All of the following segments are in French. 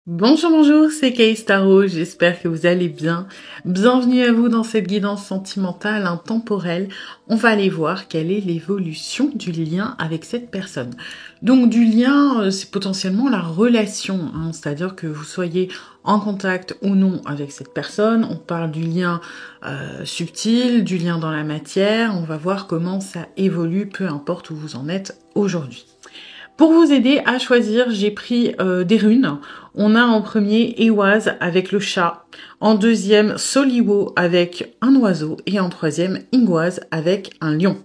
Bonjour, bonjour, c'est Kay Tarot, j'espère que vous allez bien. Bienvenue à vous dans cette guidance sentimentale intemporelle. On va aller voir quelle est l'évolution du lien avec cette personne. Donc du lien, c'est potentiellement la relation, c'est-à-dire que vous soyez en contact ou non avec cette personne. On parle du lien subtil, du lien dans la matière. On va voir comment ça évolue, peu importe où vous en êtes aujourd'hui. Pour vous aider à choisir, j'ai pris des runes. On a en premier Ehwaz avec le chat, en deuxième Soliwo avec un oiseau et en troisième Ingwaz avec un lion.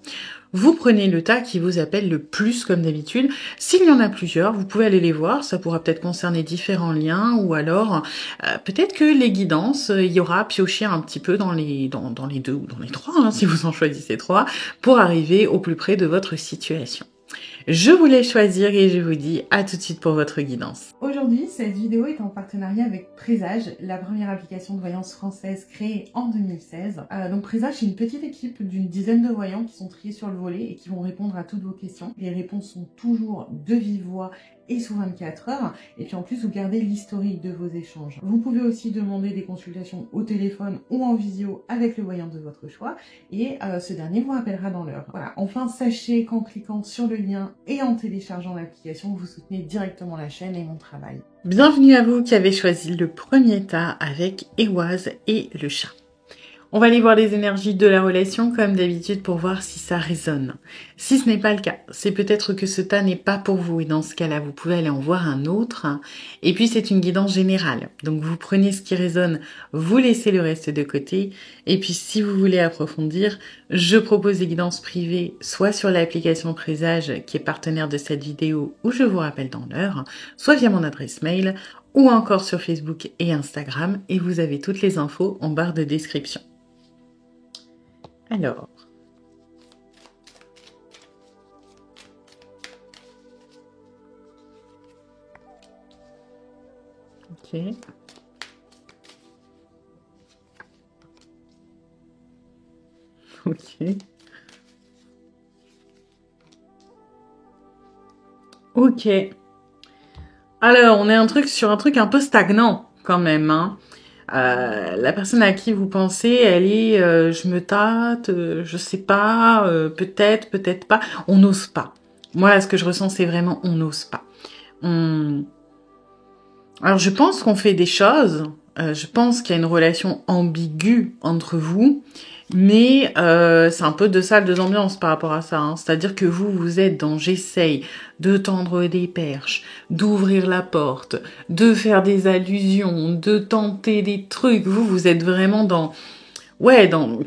Vous prenez le tas qui vous appelle le plus comme d'habitude. S'il y en a plusieurs, vous pouvez aller les voir. Ça pourra peut-être concerner différents liens ou alors peut-être que les guidances, il y aura pioché un petit peu dans les deux ou dans les trois, si vous en choisissez trois, pour arriver au plus près de votre situation. Je vous laisse choisir et je vous dis à tout de suite pour votre guidance. Aujourd'hui, cette vidéo est en partenariat avec Présage, la première application de voyance française créée en 2016. Donc Présage, c'est une petite équipe d'une dizaine de voyants qui sont triés sur le volet et qui vont répondre à toutes vos questions. Les réponses sont toujours de vive voix et sous 24 heures. Et puis en plus, vous gardez l'historique de vos échanges. Vous pouvez aussi demander des consultations au téléphone ou en visio avec le voyant de votre choix. Et ce dernier vous rappellera dans l'heure. Voilà. Enfin, sachez qu'en cliquant sur le lien et en téléchargeant l'application, vous soutenez directement la chaîne et mon travail. Bienvenue à vous qui avez choisi le premier tas avec Ehwaz et le chat. On va aller voir les énergies de la relation comme d'habitude pour voir si ça résonne. Si ce n'est pas le cas, c'est peut-être que ce tas n'est pas pour vous et dans ce cas-là, vous pouvez aller en voir un autre. Et puis c'est une guidance générale. Donc vous prenez ce qui résonne, vous laissez le reste de côté. Et puis si vous voulez approfondir, je propose des guidances privées, soit sur l'application Présage qui est partenaire de cette vidéo où je vous rappelle dans l'heure, soit via mon adresse mail ou encore sur Facebook et Instagram. Et vous avez toutes les infos en barre de description. Alors, ok. Ok. Ok. Alors, on est sur un truc un peu stagnant quand même, hein. La personne à qui vous pensez, elle est je me tâte, je sais pas, peut-être, peut-être pas. On n'ose pas. Moi, là, ce que je ressens, c'est vraiment on n'ose pas. Alors, je pense qu'on fait des choses. Je pense qu'il y a une relation ambiguë entre vous. Mais c'est un peu deux ambiances par rapport à ça. C'est-à-dire que vous êtes dans j'essaye de tendre des perches, d'ouvrir la porte, de faire des allusions, de tenter des trucs. Vous êtes vraiment dans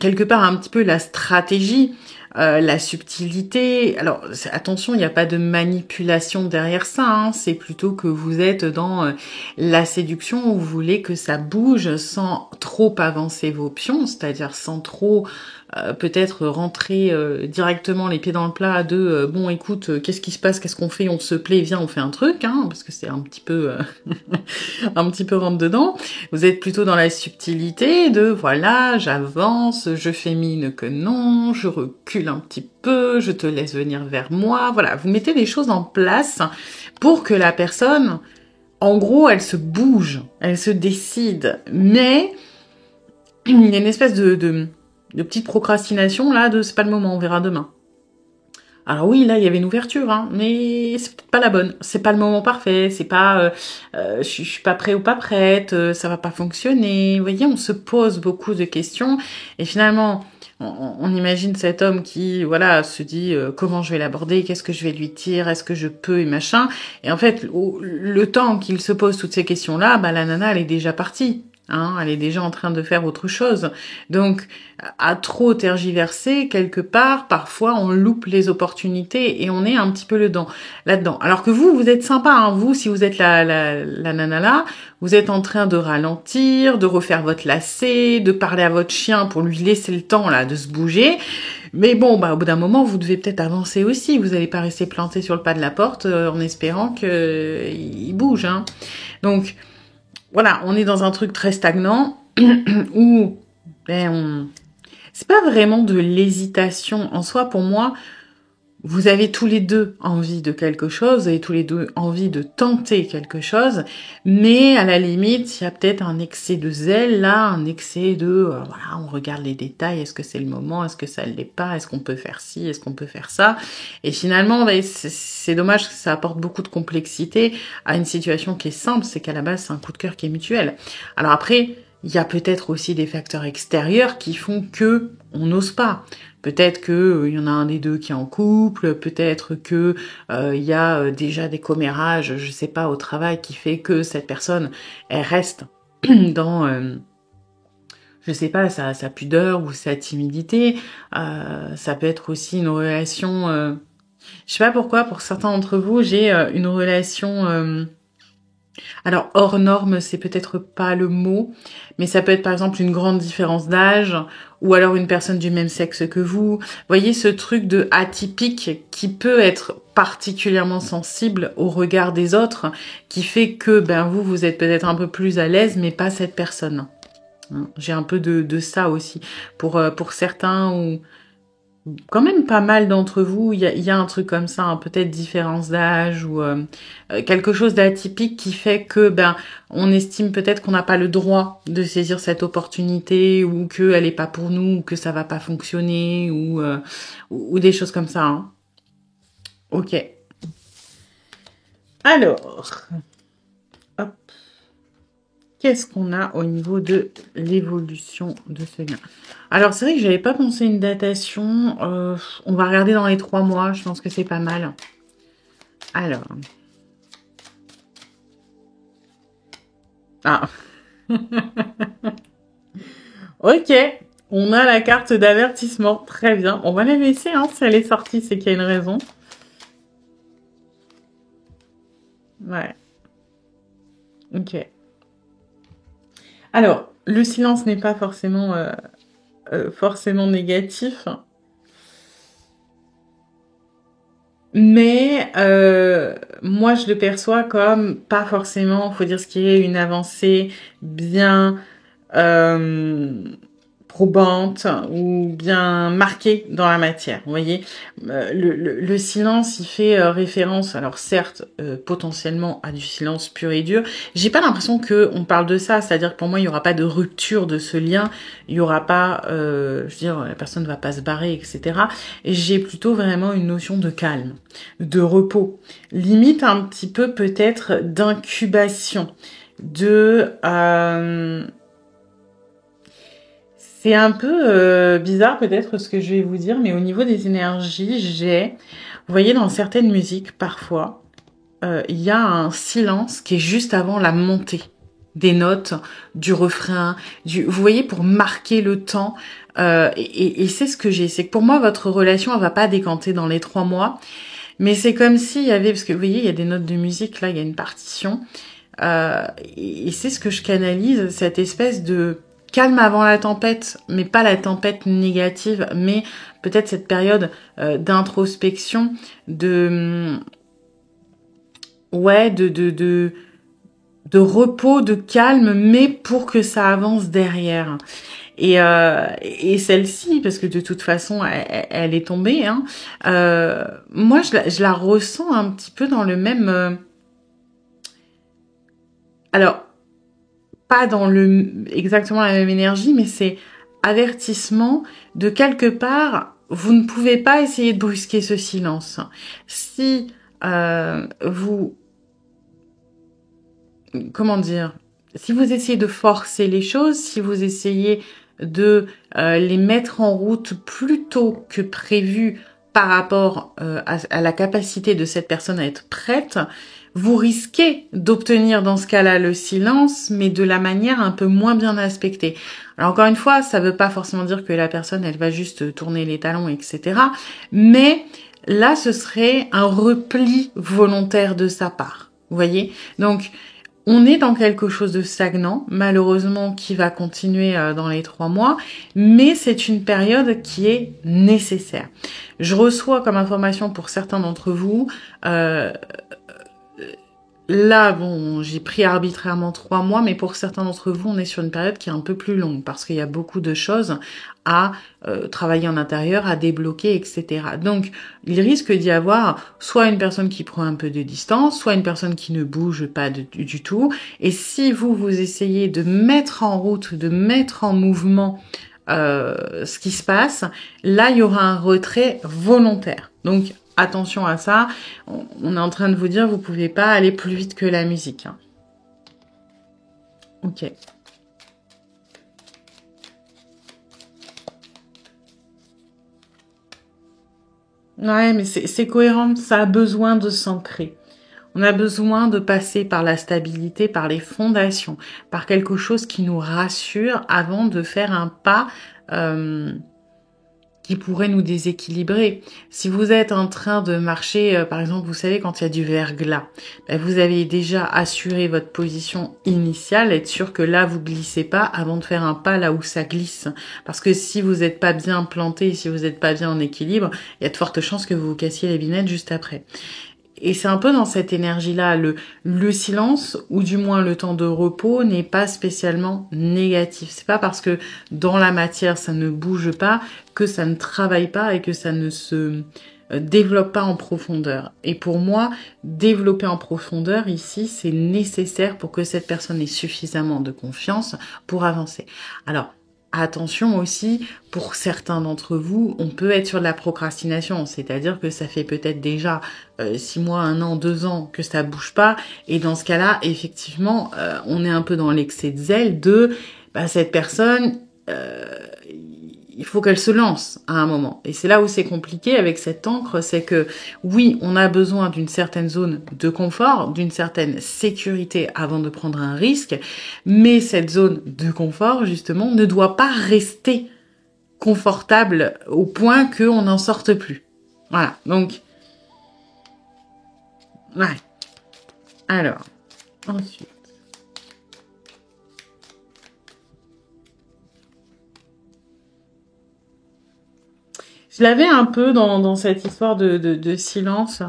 quelque part un petit peu la stratégie, la subtilité. Alors attention, il n'y a pas de manipulation derrière ça. C'est plutôt que vous êtes dans la séduction où vous voulez que ça bouge sans trop avancer vos pions, c'est-à-dire sans trop peut-être rentrer directement les pieds dans le plat de bon écoute, qu'est-ce qui se passe, qu'est-ce qu'on fait, on se plaît, viens on fait un truc, parce que c'est un petit peu un petit peu rentre dedans. Vous êtes plutôt dans la subtilité de voilà, j'avance, je fais mine que non, je recule un petit peu, je te laisse venir vers moi. Voilà, vous mettez les choses en place pour que la personne, en gros, elle se bouge, elle se décide. Mais il y a une espèce de petite procrastination là, de c'est pas le moment, on verra demain. Alors oui, là, il y avait une ouverture, mais c'est peut-être pas la bonne. C'est pas le moment parfait. C'est pas, je suis pas prêt ou pas prête. Ça va pas fonctionner. Vous voyez, on se pose beaucoup de questions et finalement, on imagine cet homme qui, voilà, se dit comment je vais l'aborder, qu'est-ce que je vais lui dire, est-ce que je peux et machin. Et en fait, le temps qu'il se pose toutes ces questions-là, la nana, elle est déjà partie. Elle est déjà en train de faire autre chose. Donc, à trop tergiverser, quelque part, parfois, on loupe les opportunités et on est un petit peu là-dedans. Alors que vous êtes sympa, vous, si vous êtes la nana là, vous êtes en train de ralentir, de refaire votre lacet, de parler à votre chien pour lui laisser le temps, là, de se bouger. Mais bon, au bout d'un moment, vous devez peut-être avancer aussi. Vous n'allez pas rester planté sur le pas de la porte en espérant qu'il bouge, Donc, voilà, on est dans un truc très stagnant où c'est pas vraiment de l'hésitation en soi. Pour moi, vous avez tous les deux envie de quelque chose, et tous les deux envie de tenter quelque chose, mais à la limite, il y a peut-être un excès de zèle, là, un excès de, voilà, on regarde les détails, est-ce que c'est le moment, est-ce que ça ne l'est pas, est-ce qu'on peut faire ci, est-ce qu'on peut faire ça, et finalement, c'est dommage que ça apporte beaucoup de complexité à une situation qui est simple, c'est qu'à la base, c'est un coup de cœur qui est mutuel. Alors après, il y a peut-être aussi des facteurs extérieurs qui font que on n'ose pas. Peut-être que y en a un des deux qui est en couple, peut-être que il y a déjà des commérages, je sais pas, au travail qui fait que cette personne elle reste dans je sais pas, sa pudeur ou sa timidité. Ça peut être aussi une relation je sais pas pourquoi pour certains d'entre vous, j'ai une relation alors, hors norme, c'est peut-être pas le mot, mais ça peut être par exemple une grande différence d'âge, ou alors une personne du même sexe que vous. Vous voyez ce truc de atypique qui peut être particulièrement sensible au regard des autres, qui fait que vous êtes peut-être un peu plus à l'aise, mais pas cette personne. J'ai un peu de ça aussi. Pour certains, ou quand même pas mal d'entre vous, il y a un truc comme ça, hein, peut-être différence d'âge ou quelque chose d'atypique qui fait que on estime peut-être qu'on n'a pas le droit de saisir cette opportunité ou qu'elle est pas pour nous ou que ça va pas fonctionner ou des choses comme ça. Hein. Ok. Alors, hop. Qu'est-ce qu'on a au niveau de l'évolution de ce lien? Alors, c'est vrai que j'avais pas pensé une datation. On va regarder dans les 3 mois. Je pense que c'est pas mal. Alors. Ah. Ok. On a la carte d'avertissement. Très bien. On va la laisser. Hein. Si elle est sortie, c'est qu'il y a une raison. Ouais. Ok. Alors, le silence n'est pas forcément négatif. Mais moi, je le perçois comme pas forcément, faut dire ce qui est, une avancée bien probante ou bien marquée dans la matière. Vous voyez, le silence, il fait référence, alors certes, potentiellement à du silence pur et dur. J'ai pas l'impression que on parle de ça, c'est-à-dire que pour moi, il y aura pas de rupture de ce lien, il y aura pas, je veux dire, la personne ne va pas se barrer, etc. Et j'ai plutôt vraiment une notion de calme, de repos, limite un petit peu peut-être d'incubation, de c'est un peu bizarre peut-être ce que je vais vous dire, mais au niveau des énergies, vous voyez, dans certaines musiques, parfois, il y a un silence qui est juste avant la montée des notes, du refrain, vous voyez, pour marquer le temps. Et c'est ce que j'ai. C'est que pour moi, votre relation, elle va pas décanter dans les 3 mois. Mais c'est comme s'il y avait, parce que vous voyez, il y a des notes de musique, là, il y a une partition. Et c'est ce que je canalise, cette espèce de calme avant la tempête, mais pas la tempête négative, mais peut-être cette période d'introspection, de repos, de calme, mais pour que ça avance derrière. Et celle-ci, parce que de toute façon, elle est tombée, hein, moi, je la ressens un petit peu dans le même... alors, pas dans exactement la même énergie, mais c'est avertissement de quelque part, vous ne pouvez pas essayer de brusquer ce silence. Si comment dire, si vous essayez de forcer les choses, si vous essayez de les mettre en route plus tôt que prévu par rapport à la capacité de cette personne à être prête, vous risquez d'obtenir dans ce cas-là le silence, mais de la manière un peu moins bien aspectée. Alors encore une fois, ça veut pas forcément dire que la personne, elle va juste tourner les talons, etc. Mais là, ce serait un repli volontaire de sa part. Vous voyez ? Donc, on est dans quelque chose de stagnant, malheureusement, qui va continuer dans les 3 mois, mais c'est une période qui est nécessaire. Je reçois comme information pour certains d'entre vous là, bon, j'ai pris arbitrairement 3 mois, mais pour certains d'entre vous, on est sur une période qui est un peu plus longue parce qu'il y a beaucoup de choses à travailler en intérieur, à débloquer, etc. Donc, il risque d'y avoir soit une personne qui prend un peu de distance, soit une personne qui ne bouge pas du tout. Et si vous essayez de mettre en route, de mettre en mouvement ce qui se passe, là, il y aura un retrait volontaire. Donc, attention à ça. On est en train de vous dire, vous pouvez pas aller plus vite que la musique. Hein. Ok. Ouais, mais c'est cohérent. Ça a besoin de s'ancrer. On a besoin de passer par la stabilité, par les fondations, par quelque chose qui nous rassure avant de faire un pas qui pourrait nous déséquilibrer. Si vous êtes en train de marcher, par exemple, vous savez, quand il y a du verglas, ben vous avez déjà assuré votre position initiale, être sûr que là, vous glissez pas avant de faire un pas là où ça glisse. Parce que si vous n'êtes pas bien planté, si vous n'êtes pas bien en équilibre, il y a de fortes chances que vous vous cassiez les binettes juste après. Et c'est un peu dans cette énergie-là, le silence, ou du moins le temps de repos, n'est pas spécialement négatif. C'est pas parce que dans la matière ça ne bouge pas que ça ne travaille pas et que ça ne se développe pas en profondeur. Et pour moi, développer en profondeur ici, c'est nécessaire pour que cette personne ait suffisamment de confiance pour avancer. Alors, attention aussi, pour certains d'entre vous, on peut être sur de la procrastination, c'est-à-dire que ça fait peut-être déjà 6 mois, 1 an, 2 ans que ça bouge pas, et dans ce cas-là, effectivement, on est un peu dans l'excès de zèle de cette personne, il faut qu'elle se lance à un moment. Et c'est là où c'est compliqué avec cette encre, c'est que oui, on a besoin d'une certaine zone de confort, d'une certaine sécurité avant de prendre un risque, mais cette zone de confort, justement, ne doit pas rester confortable au point qu'on n'en sorte plus. Voilà, donc... Ouais. Alors, ensuite... Je l'avais un peu dans cette histoire de silence.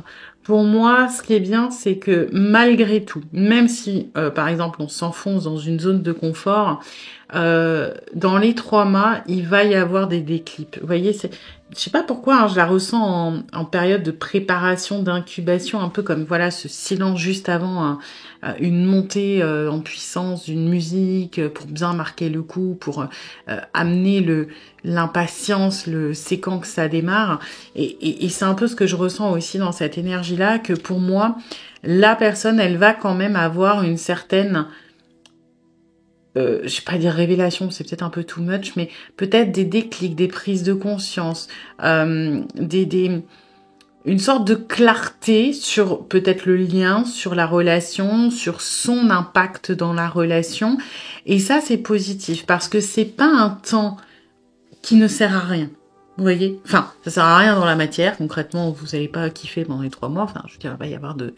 Pour moi, ce qui est bien, c'est que malgré tout, même si, par exemple, on s'enfonce dans une zone de confort, dans les 3 mois, il va y avoir des déclics. Vous voyez, je sais pas pourquoi, hein, je la ressens en période de préparation, d'incubation, un peu comme voilà ce silence juste avant une montée en puissance d'une musique pour bien marquer le coup, pour amener l'impatience, c'est quand que ça démarre. Et c'est un peu ce que je ressens aussi dans cette énergie-là, que pour moi, la personne, elle va quand même avoir une certaine... je vais pas dire révélation, c'est peut-être un peu too much, mais peut-être des déclics, des prises de conscience, une sorte de clarté sur peut-être le lien, sur la relation, sur son impact dans la relation. Et ça, c'est positif parce que c'est pas un temps qui ne sert à rien. Vous voyez? Enfin, ça sert à rien dans la matière. Concrètement, vous n'allez pas kiffer pendant les 3 mois. Enfin, je veux dire, il va y avoir de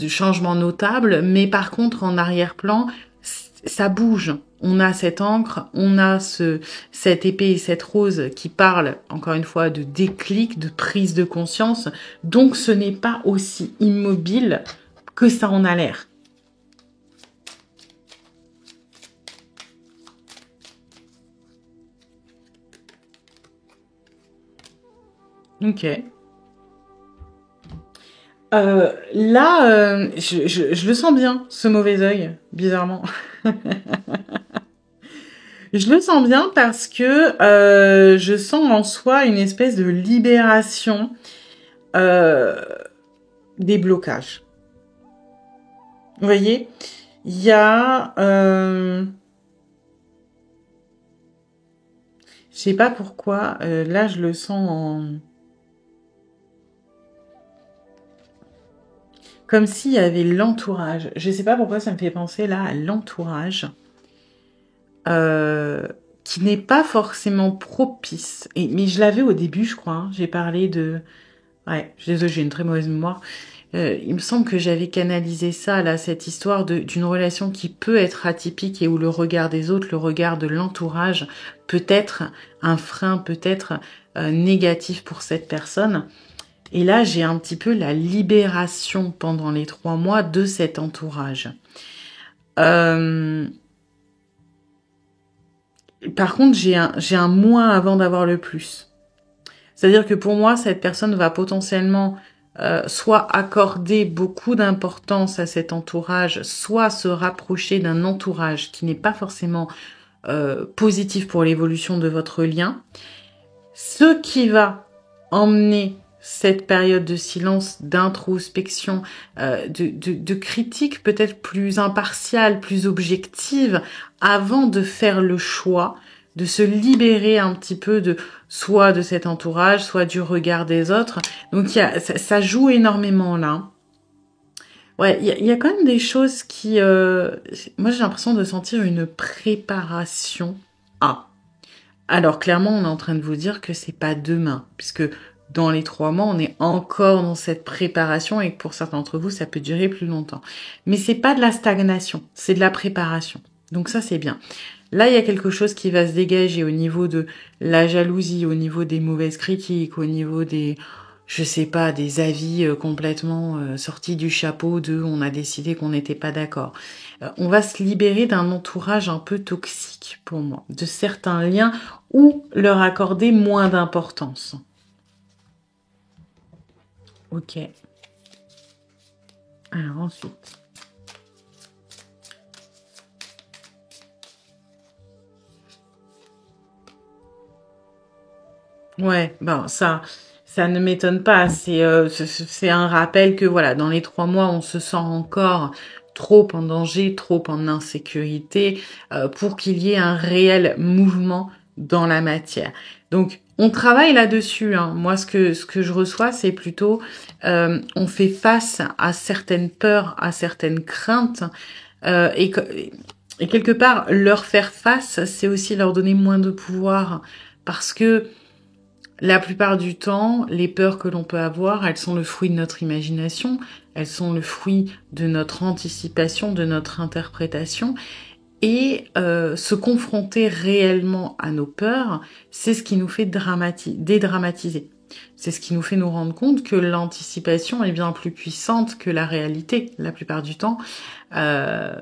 changements notables. Mais par contre, en arrière-plan, ça bouge. On a cette encre, on a cette épée et cette rose qui parlent, encore une fois, de déclic, de prise de conscience. Donc, ce n'est pas aussi immobile que ça en a l'air. Ok. Là, je le sens bien, ce mauvais œil, bizarrement. Je le sens bien parce que je sens en soi une espèce de libération des blocages. Vous voyez, il y a... je sais pas pourquoi, là je le sens comme s'il y avait l'entourage. Je sais pas pourquoi ça me fait penser là à l'entourage. Qui n'est pas forcément propice. Mais je l'avais au début, je crois. Hein. J'ai parlé de... Ouais, je suis désolée, j'ai une très mauvaise mémoire. Il me semble que j'avais canalisé ça, là, cette histoire d'une relation qui peut être atypique et où le regard des autres, le regard de l'entourage peut être un frein, peut être négatif pour cette personne. Et là, j'ai un petit peu la libération pendant les 3 mois de cet entourage. Par contre, j'ai un moins avant d'avoir le plus. C'est-à-dire que pour moi, cette personne va potentiellement soit accorder beaucoup d'importance à cet entourage, soit se rapprocher d'un entourage qui n'est pas forcément positif pour l'évolution de votre lien. Ce qui va emmener cette période de silence, d'introspection, de critique peut-être plus impartiale, plus objective, avant de faire le choix de se libérer un petit peu de soit de cet entourage, soit du regard des autres. Donc ça joue énormément là. Ouais, il y a quand même des choses qui... moi, j'ai l'impression de sentir une préparation à. Alors, clairement, on est en train de vous dire que c'est pas demain, puisque dans les 3 mois, on est encore dans cette préparation et que pour certains d'entre vous, ça peut durer plus longtemps. Mais c'est pas de la stagnation, c'est de la préparation. Donc ça, c'est bien. Là, il y a quelque chose qui va se dégager au niveau de la jalousie, au niveau des mauvaises critiques, au niveau des, je sais pas, des avis complètement sortis du chapeau de on a décidé qu'on n'était pas d'accord. On va se libérer d'un entourage un peu toxique pour moi, de certains liens ou leur accorder moins d'importance. Ok. Alors ensuite. Ouais, bon, ça ne m'étonne pas. C'est un rappel que voilà, dans les 3 mois, on se sent encore trop en danger, trop en insécurité, pour qu'il y ait un réel mouvement dans la matière. Donc, on travaille là-dessus. Hein. Moi, ce que je reçois, c'est plutôt, on fait face à certaines peurs, à certaines craintes, et quelque part, leur faire face, c'est aussi leur donner moins de pouvoir, parce que la plupart du temps, les peurs que l'on peut avoir, elles sont le fruit de notre imagination, elles sont le fruit de notre anticipation, de notre interprétation. Et se confronter réellement à nos peurs, c'est ce qui nous fait dédramatiser. C'est ce qui nous fait nous rendre compte que l'anticipation est bien plus puissante que la réalité, la plupart du temps. Euh,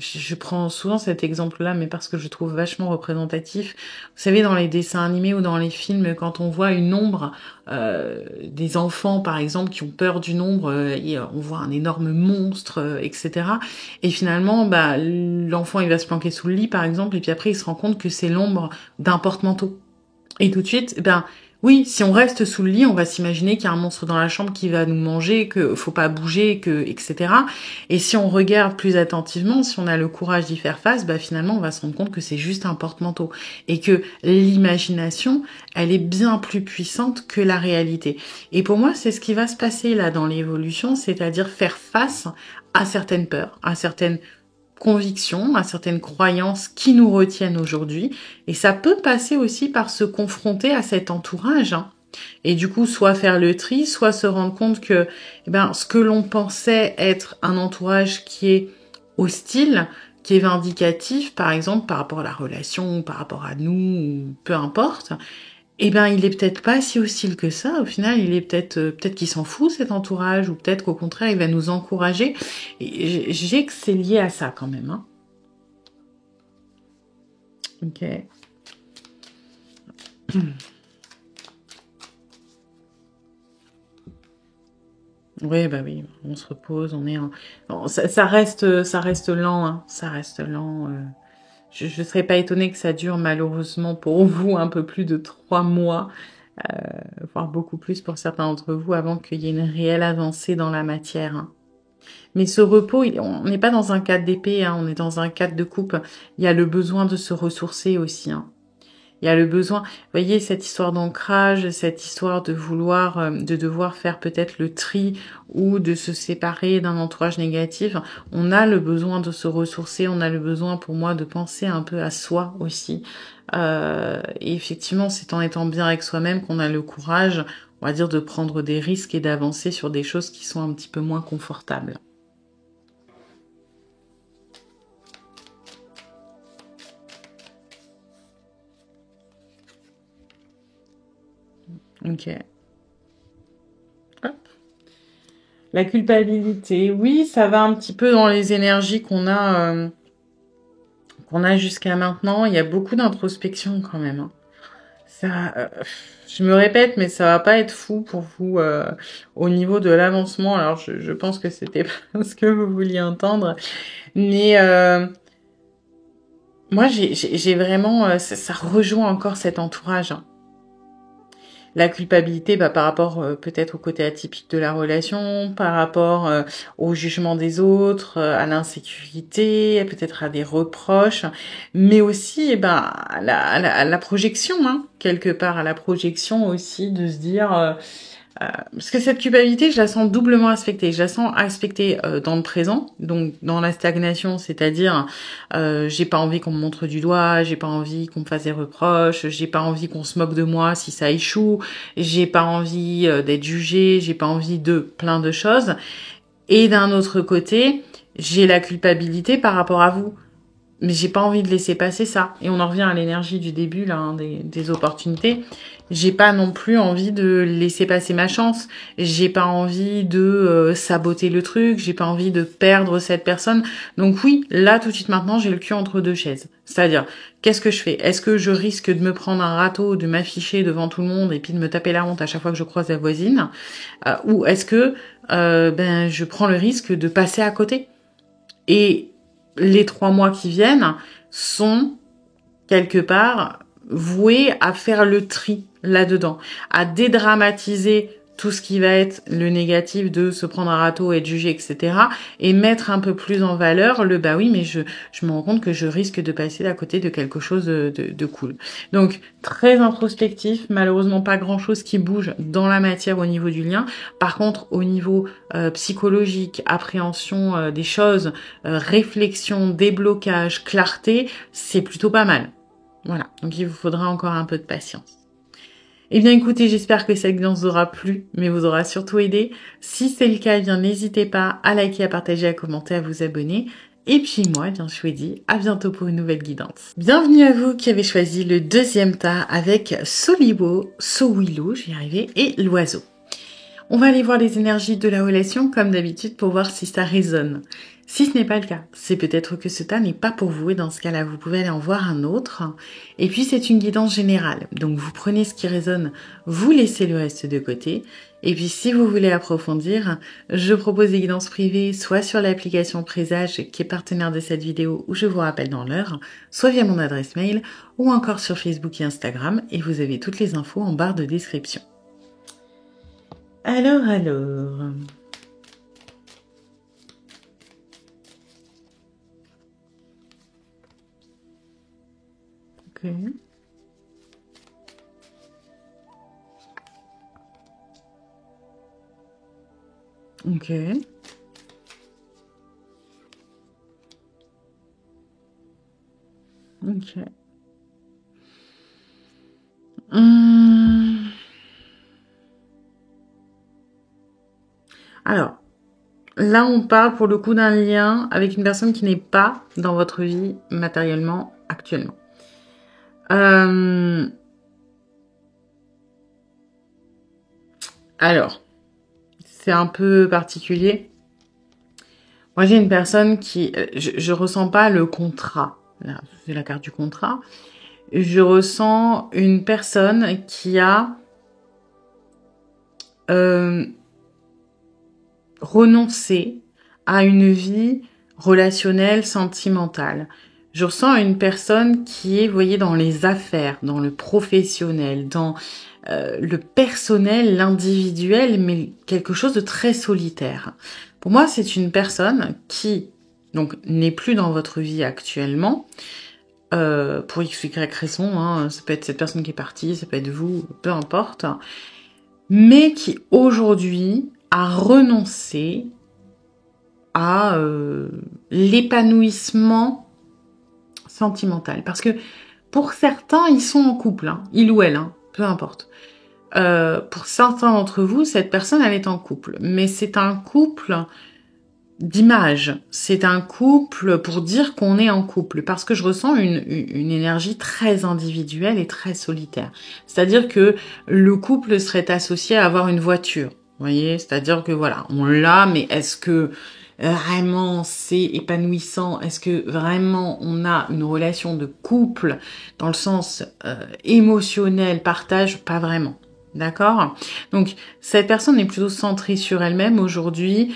je prends souvent cet exemple-là, mais parce que je trouve vachement représentatif. Vous savez, dans les dessins animés ou dans les films, quand on voit une ombre, des enfants, par exemple, qui ont peur d'une ombre, et on voit un énorme monstre, etc. Et finalement, bah, l'enfant, il va se planquer sous le lit, par exemple, et puis après, il se rend compte que c'est l'ombre d'un porte-manteau. Et tout de suite, ben oui, si on reste sous le lit, on va s'imaginer qu'il y a un monstre dans la chambre qui va nous manger, que faut pas bouger, que etc. Et si on regarde plus attentivement, si on a le courage d'y faire face, bah finalement on va se rendre compte que c'est juste un porte-manteau et que l'imagination, elle est bien plus puissante que la réalité. Et pour moi, c'est ce qui va se passer là dans l'évolution, c'est-à-dire faire face à certaines peurs, à certaines convictions, à certaines croyances qui nous retiennent aujourd'hui. Et ça peut passer aussi par se confronter à cet entourage. Hein. Et du coup, soit faire le tri, soit se rendre compte que ce que l'on pensait être un entourage qui est hostile, qui est vindicatif, par exemple, par rapport à la relation, par rapport à nous, ou peu importe, il est peut-être pas si hostile que ça. Au final, il est peut-être qu'il s'en fout cet entourage, ou peut-être qu'au contraire, il va nous encourager. Et j'ai que c'est lié à ça quand même. Hein. Ok. Oui, bah oui, on se repose, on est en... Bon, ça reste lent, hein. Ça reste lent. Je ne serais pas étonnée que ça dure malheureusement pour vous un peu plus de 3 mois. Voire beaucoup plus pour certains d'entre vous, avant qu'il y ait une réelle avancée dans la matière. Hein. Mais ce repos, on n'est pas dans un cadre d'épée, hein, on est dans un cadre de coupe. Il y a le besoin de se ressourcer aussi. Hein. Il y a le besoin, vous voyez, cette histoire d'ancrage, cette histoire de vouloir, de devoir faire peut-être le tri ou de se séparer d'un entourage négatif. On a le besoin de se ressourcer, on a le besoin, pour moi, de penser un peu à soi aussi. Et effectivement, c'est en étant bien avec soi-même qu'on a le courage, on va dire, de prendre des risques et d'avancer sur des choses qui sont un petit peu moins confortables. Ok. La culpabilité, oui, ça va un petit peu dans les énergies qu'on a jusqu'à maintenant. Il y a beaucoup d'introspection quand même, hein. Ça, je me répète, mais ça va pas être fou pour vous au niveau de l'avancement. Alors, je pense que c'était pas ce que vous vouliez entendre, mais moi, j'ai vraiment, ça rejoint encore cet entourage, hein. La culpabilité, par rapport peut-être au côté atypique de la relation, par rapport au jugement des autres, à l'insécurité, peut-être à des reproches, mais aussi à la projection, hein, quelque part, à la projection aussi de se dire... parce que cette culpabilité, je la sens doublement aspectée. Je la sens aspectée dans le présent, donc dans la stagnation, c'est-à-dire j'ai pas envie qu'on me montre du doigt, j'ai pas envie qu'on me fasse des reproches, j'ai pas envie qu'on se moque de moi si ça échoue, j'ai pas envie d'être jugée, j'ai pas envie de plein de choses. Et d'un autre côté, j'ai la culpabilité par rapport à vous. Mais j'ai pas envie de laisser passer ça. Et on en revient à l'énergie du début, là, hein, des opportunités. J'ai pas non plus envie de laisser passer ma chance. J'ai pas envie de saboter le truc. J'ai pas envie de perdre cette personne. Donc oui, là, tout de suite maintenant, j'ai le cul entre deux chaises. C'est-à-dire, qu'est-ce que je fais? Est-ce que je risque de me prendre un râteau, de m'afficher devant tout le monde et puis de me taper la honte à chaque fois que je croise la voisine? Ou est-ce que je prends le risque de passer à côté? Et les 3 mois qui viennent sont quelque part voués à faire le tri là-dedans, à dédramatiser tout ce qui va être le négatif de se prendre un râteau, être jugé, etc. et mettre un peu plus en valeur le bah oui, mais je me rends compte que je risque de passer à côté de quelque chose de cool. Donc, très introspectif, malheureusement pas grand-chose qui bouge dans la matière au niveau du lien. Par contre, au niveau psychologique, appréhension des choses, réflexion, déblocage, clarté, c'est plutôt pas mal. Voilà, donc il vous faudra encore un peu de patience. Eh bien écoutez, j'espère que cette guidance vous aura plu, mais vous aura surtout aidé. Si c'est le cas, eh bien n'hésitez pas à liker, à partager, à commenter, à vous abonner. Et puis moi, eh bien je vous dis à bientôt pour une nouvelle guidance. Bienvenue à vous qui avez choisi le deuxième tas avec Solibo, Sowilo, j'y arrivais, et l'oiseau. On va aller voir les énergies de la relation comme d'habitude pour voir si ça résonne. Si ce n'est pas le cas, c'est peut-être que ce tas n'est pas pour vous et dans ce cas-là, vous pouvez aller en voir un autre. Et puis, c'est une guidance générale. Donc, vous prenez ce qui résonne, vous laissez le reste de côté. Et puis, si vous voulez approfondir, je propose des guidances privées, soit sur l'application Présage qui est partenaire de cette vidéo où je vous rappelle dans l'heure, soit via mon adresse mail ou encore sur Facebook et Instagram. Et vous avez toutes les infos en barre de description. Alors... Ok. Ok. Ok. Alors, là, on parle pour le coup d'un lien avec une personne qui n'est pas dans votre vie matériellement actuellement. Alors, c'est un peu particulier. Moi, j'ai une personne qui... Je ressens pas le contrat. Là, c'est la carte du contrat. Je ressens une personne qui a renoncé à une vie relationnelle, sentimentale. Je ressens une personne qui est, vous voyez, dans les affaires, dans le professionnel, dans le personnel, l'individuel, mais quelque chose de très solitaire. Pour moi, c'est une personne qui, donc, n'est plus dans votre vie actuellement, pour x ou y raison, hein, ça peut être cette personne qui est partie, ça peut être vous, peu importe, mais qui aujourd'hui a renoncé à l'épanouissement sentimental. Parce que pour certains, ils sont en couple, hein, il ou elle, hein, peu importe. Pour certains d'entre vous, cette personne, elle est en couple. Mais c'est un couple d'image. C'est un couple pour dire qu'on est en couple. Parce que je ressens une énergie très individuelle et très solitaire. C'est-à-dire que le couple serait associé à avoir une voiture. Vous voyez, c'est-à-dire que voilà, on l'a, mais est-ce que vraiment c'est épanouissant? Est-ce que vraiment on a une relation de couple dans le sens émotionnel, partage? Pas vraiment. D'accord? Donc, cette personne est plutôt centrée sur elle-même aujourd'hui.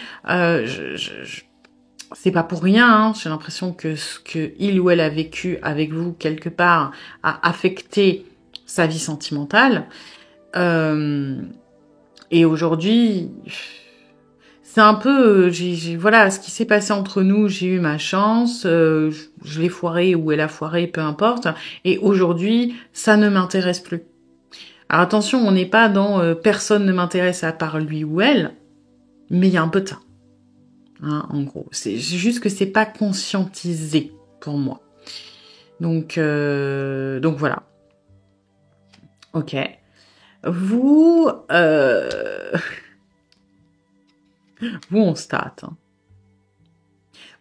C'est pas pour rien, hein. J'ai l'impression que ce que il ou elle a vécu avec vous quelque part a affecté sa vie sentimentale. Et aujourd'hui, c'est un peu, voilà, ce qui s'est passé entre nous, j'ai eu ma chance, je l'ai foiré ou elle a foiré, peu importe. Et aujourd'hui, ça ne m'intéresse plus. Alors attention, on n'est pas dans personne ne m'intéresse à part lui ou elle, mais il y a un peu de ça. Hein, en gros, c'est juste que c'est pas conscientisé pour moi. Donc voilà. Ok. Vous, vous on state. Hein.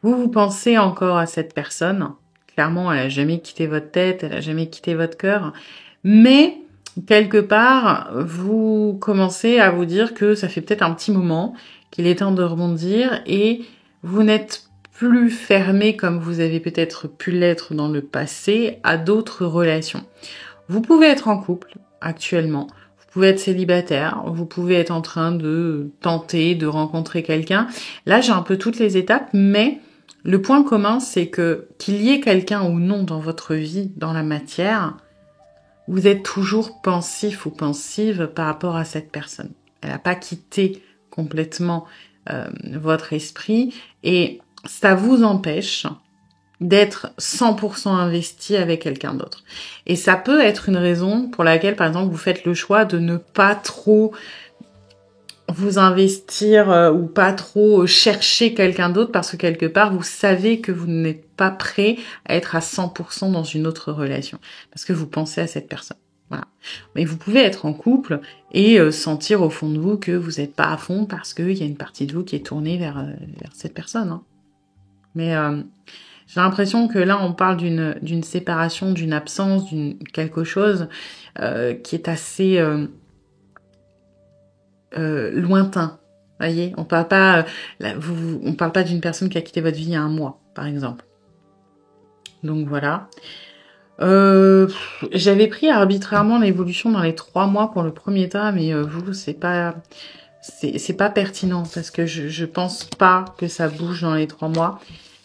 Vous pensez encore à cette personne. Clairement, elle a jamais quitté votre tête, elle a jamais quitté votre cœur. Mais quelque part, vous commencez à vous dire que ça fait peut-être un petit moment qu'il est temps de rebondir et vous n'êtes plus fermé comme vous avez peut-être pu l'être dans le passé à d'autres relations. Vous pouvez être en couple actuellement, vous pouvez être célibataire, vous pouvez être en train de tenter de rencontrer quelqu'un. Là, j'ai un peu toutes les étapes, mais le point commun, c'est que qu'il y ait quelqu'un ou non dans votre vie, dans la matière, vous êtes toujours pensif ou pensive par rapport à cette personne. Elle n'a pas quitté complètement votre esprit et ça vous empêche d'être 100% investi avec quelqu'un d'autre. Et ça peut être une raison pour laquelle, par exemple, vous faites le choix de ne pas trop vous investir ou pas trop chercher quelqu'un d'autre parce que quelque part, vous savez que vous n'êtes pas prêt à être à 100% dans une autre relation parce que vous pensez à cette personne. Voilà. Mais vous pouvez être en couple et sentir au fond de vous que vous n'êtes pas à fond parce qu'il y a une partie de vous qui est tournée vers cette personne. Hein. Mais j'ai l'impression que là, on parle d'une séparation, d'une absence, d'une quelque chose qui est assez lointain. Voyez, on parle pas, on parle pas d'une personne qui a quitté votre vie il y a un mois, par exemple. Donc voilà. J'avais pris arbitrairement l'évolution dans les 3 mois pour le premier tas, mais vous, c'est pas pertinent parce que je pense pas que ça bouge dans les 3 mois.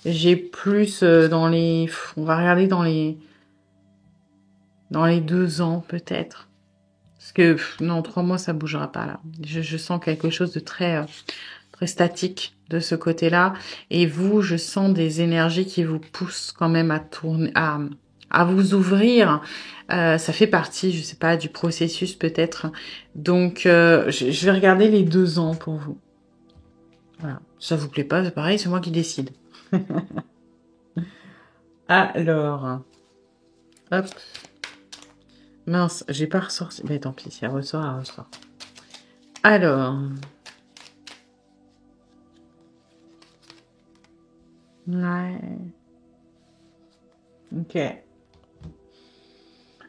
J'ai plus dans les, on va regarder dans les 2 ans peut-être. Parce que non, 3 mois ça bougera pas là. Je sens quelque chose de très très statique de ce côté-là. Et vous, je sens des énergies qui vous poussent quand même à tourner, à vous ouvrir. Ça fait partie, je sais pas, du processus peut-être. Donc je vais regarder les 2 ans pour vous. Voilà. Ça vous plaît pas, c'est pareil, c'est moi qui décide. Alors, hop. Mince, j'ai pas ressorti. Mais tant pis, si elle ressort, elle ressort. Alors. Ouais. Ok.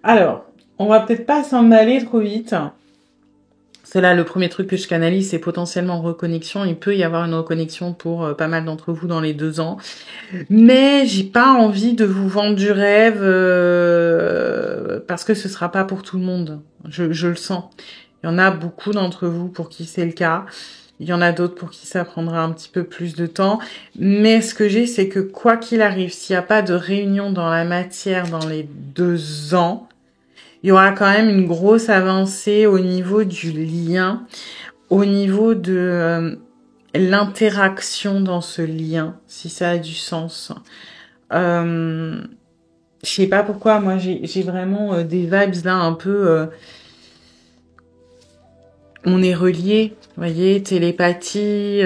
Alors, on va peut-être pas s'en aller trop vite. C'est là le premier truc que je canalise, c'est potentiellement reconnexion. Il peut y avoir une reconnexion pour pas mal d'entre vous dans les 2 ans. Mais j'ai pas envie de vous vendre du rêve parce que ce sera pas pour tout le monde. Je le sens. Il y en a beaucoup d'entre vous pour qui c'est le cas. Il y en a d'autres pour qui ça prendra un petit peu plus de temps. Mais ce que j'ai, c'est que quoi qu'il arrive, s'il n'y a pas de réunion dans la matière dans les 2 ans, il y aura quand même une grosse avancée au niveau du lien, au niveau de l'interaction dans ce lien, si ça a du sens. Je sais pas pourquoi, moi j'ai vraiment des vibes là un peu... on est reliés, vous voyez, télépathie.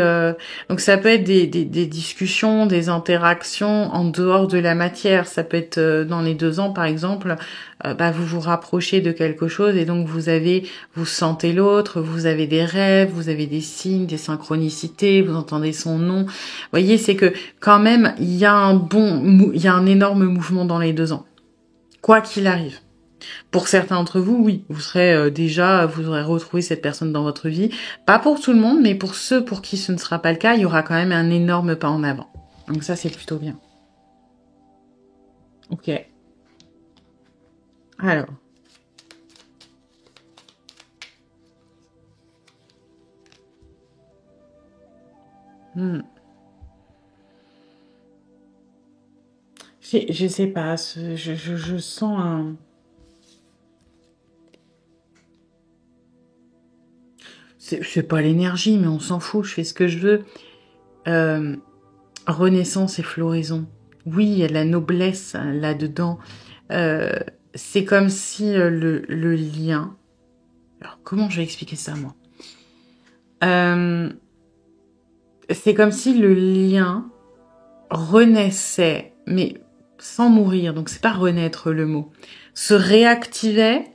Donc ça peut être des discussions, des interactions en dehors de la matière. Ça peut être dans les 2 ans, par exemple, vous vous rapprochez de quelque chose et donc vous sentez l'autre, vous avez des rêves, vous avez des signes, des synchronicités, vous entendez son nom. Vous voyez, c'est que quand même, il y a un énorme mouvement dans les 2 ans. Quoi qu'il arrive. Pour certains d'entre vous, oui, vous serez vous aurez retrouvé cette personne dans votre vie. Pas pour tout le monde, mais pour ceux pour qui ce ne sera pas le cas, il y aura quand même un énorme pas en avant. Donc ça, c'est plutôt bien. Ok. Alors. Je sais pas, je sens un... C'est pas l'énergie, mais on s'en fout, je fais ce que je veux. Renaissance et floraison. Oui, il y a de la noblesse là-dedans. C'est comme si le lien... Alors, comment je vais expliquer ça, moi C'est comme si le lien renaissait, mais sans mourir. Donc, c'est pas renaître le mot. Se réactivait.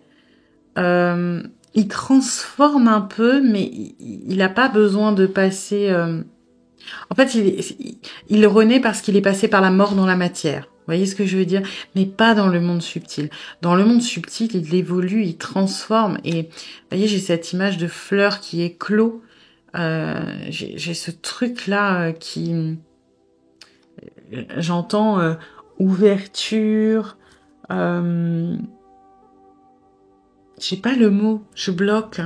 Il transforme un peu, mais il n'a pas besoin de passer... En fait, il renaît parce qu'il est passé par la mort dans la matière. Vous voyez ce que je veux dire? Mais pas dans le monde subtil. Dans le monde subtil, il évolue, il transforme. Et vous voyez, j'ai cette image de fleur qui éclot. J'ai ce truc-là qui... J'entends ouverture... J'ai pas le mot, je bloque.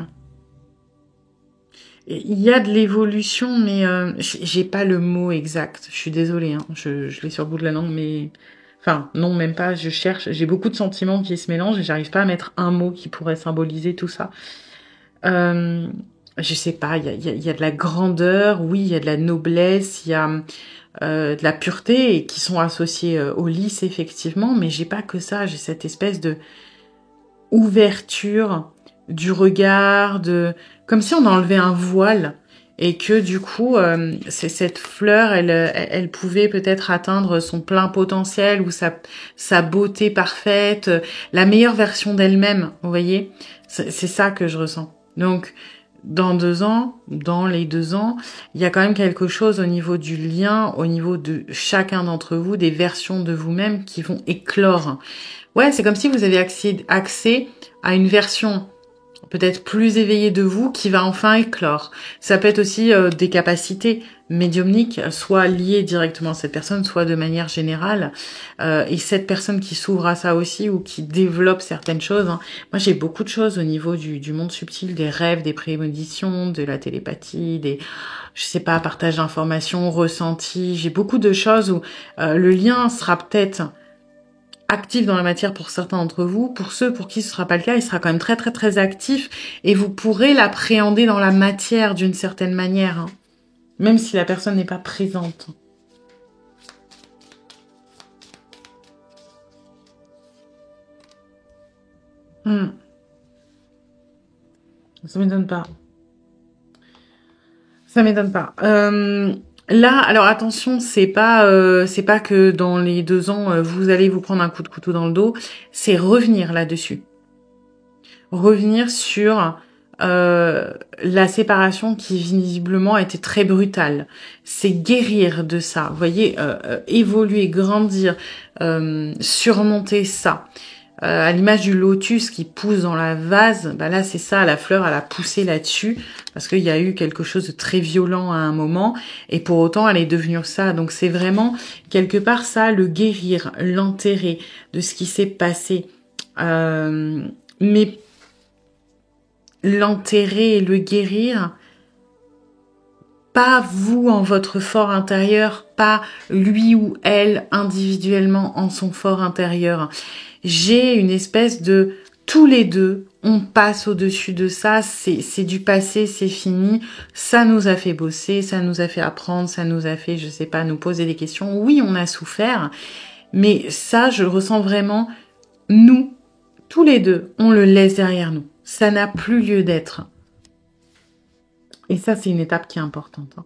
Il y a de l'évolution, mais j'ai pas le mot exact. Je suis désolée, hein. Je l'ai sur le bout de la langue, mais... Enfin, non, même pas, je cherche. J'ai beaucoup de sentiments qui se mélangent et j'arrive pas à mettre un mot qui pourrait symboliser tout ça. Je sais pas, il y a de la grandeur, oui, il y a de la noblesse, il y a de la pureté et qui sont associés au lys, effectivement, mais j'ai pas que ça, j'ai cette espèce de ouverture du regard, comme si on enlevait un voile et que du coup, cette fleur, elle pouvait peut-être atteindre son plein potentiel ou sa beauté parfaite, la meilleure version d'elle-même, vous voyez, c'est ça que je ressens. Donc, dans les 2 ans, il y a quand même quelque chose au niveau du lien, au niveau de chacun d'entre vous, des versions de vous-même qui vont éclore. Ouais, c'est comme si vous avez accès à une version peut-être plus éveillée de vous qui va enfin éclore. Ça peut être aussi des capacités médiumniques, soit liées directement à cette personne, soit de manière générale. Et cette personne qui s'ouvre à ça aussi ou qui développe certaines choses. Hein. Moi, j'ai beaucoup de choses au niveau du monde subtil, des rêves, des prémonitions, de la télépathie, je sais pas, partage d'informations, ressentis. J'ai beaucoup de choses où le lien sera peut-être actif dans la matière pour certains d'entre vous. Pour ceux pour qui ce sera pas le cas, il sera quand même très très très actif et vous pourrez l'appréhender dans la matière d'une certaine manière, hein, même si la personne n'est pas présente. Ça m'étonne pas. Ça m'étonne pas. Là, alors attention, c'est pas que dans les 2 ans vous allez vous prendre un coup de couteau dans le dos. C'est revenir là-dessus, revenir sur la séparation qui visiblement a été très brutale. C'est guérir de ça. Vous voyez, évoluer, grandir, surmonter ça. À l'image du lotus qui pousse dans la vase, bah là c'est ça, la fleur elle a poussé là-dessus parce qu'il y a eu quelque chose de très violent à un moment et pour autant elle est devenue ça. Donc c'est vraiment quelque part ça, le guérir, l'enterrer de ce qui s'est passé. Mais l'enterrer et le guérir, pas vous en votre fort intérieur, pas lui ou elle individuellement en son fort intérieur. J'ai une espèce de tous les deux, on passe au-dessus de ça, c'est du passé, c'est fini, ça nous a fait bosser, ça nous a fait apprendre, ça nous a fait, je sais pas, nous poser des questions. Oui, on a souffert, mais ça, je le ressens vraiment, nous, tous les deux, on le laisse derrière nous. Ça n'a plus lieu d'être. Et ça, c'est une étape qui est importante. Hein.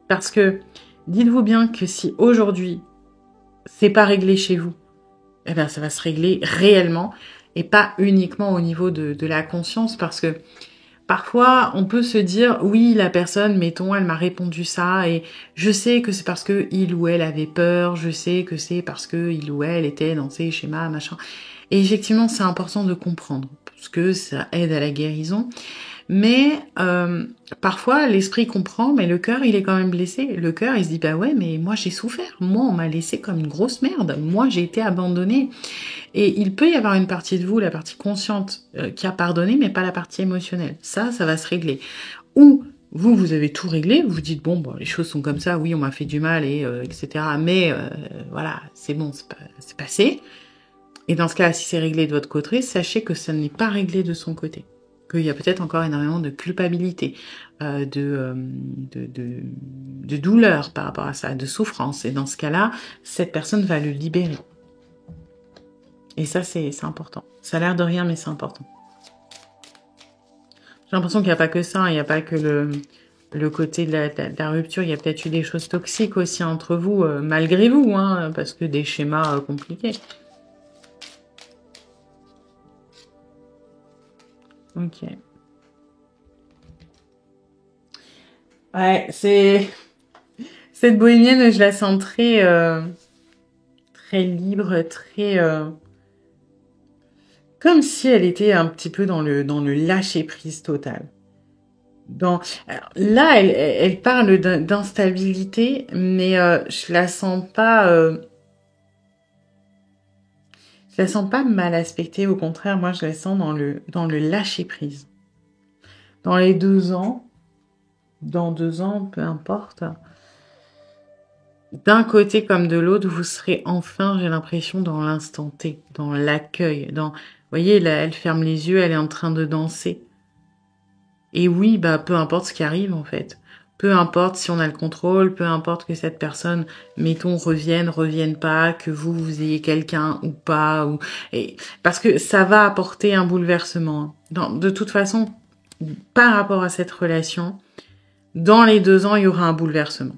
Parce que, dites-vous bien que si aujourd'hui, c'est pas réglé chez vous, eh bien, ça va se régler réellement et pas uniquement au niveau de la conscience parce que parfois, on peut se dire, oui, la personne, mettons, elle m'a répondu ça, et je sais que c'est parce que il ou elle avait peur, je sais que c'est parce que il ou elle était dans ses schémas, machin. Et effectivement, c'est important de comprendre, parce que ça aide à la guérison. Mais parfois, l'esprit comprend, mais le cœur, il est quand même blessé. Le cœur, il se dit, bah ouais, mais moi, j'ai souffert. Moi, on m'a laissé comme une grosse merde. Moi, j'ai été abandonnée. Et il peut y avoir une partie de vous, la partie consciente, qui a pardonné, mais pas la partie émotionnelle. Ça va se régler. Ou vous avez tout réglé, vous vous dites, bon, les choses sont comme ça, oui, on m'a fait du mal, et etc. Mais voilà, c'est bon, c'est passé. Et dans ce cas, si c'est réglé de votre côté, sachez que ça n'est pas réglé de son côté. Qu'il y a peut-être encore énormément de culpabilité, de douleur par rapport à ça, de souffrance. Et dans ce cas-là, cette personne va le libérer. Et ça, c'est important. Ça a l'air de rien, mais c'est important. J'ai l'impression qu'il n'y a pas que ça, il n'y a pas que le côté de la rupture, il y a peut-être eu des choses toxiques aussi entre vous, malgré vous, hein, parce que des schémas compliqués. Ok. Ouais, cette bohémienne, je la sens très, très libre, très... comme si elle était un petit peu dans le lâcher-prise total. Alors, là, elle parle d'instabilité, mais je la sens pas... je la sens pas mal aspectée, au contraire, moi je la sens dans le lâcher-prise. Dans les 2 ans, dans 2 ans, peu importe, d'un côté comme de l'autre, vous serez enfin, j'ai l'impression, dans l'instant T, dans l'accueil, vous voyez, là, elle ferme les yeux, elle est en train de danser. Et oui, peu importe ce qui arrive, en fait. Peu importe si on a le contrôle, peu importe que cette personne, mettons, revienne pas, que vous ayez quelqu'un ou pas, parce que ça va apporter un bouleversement. De toute façon, par rapport à cette relation, dans les 2 ans, il y aura un bouleversement.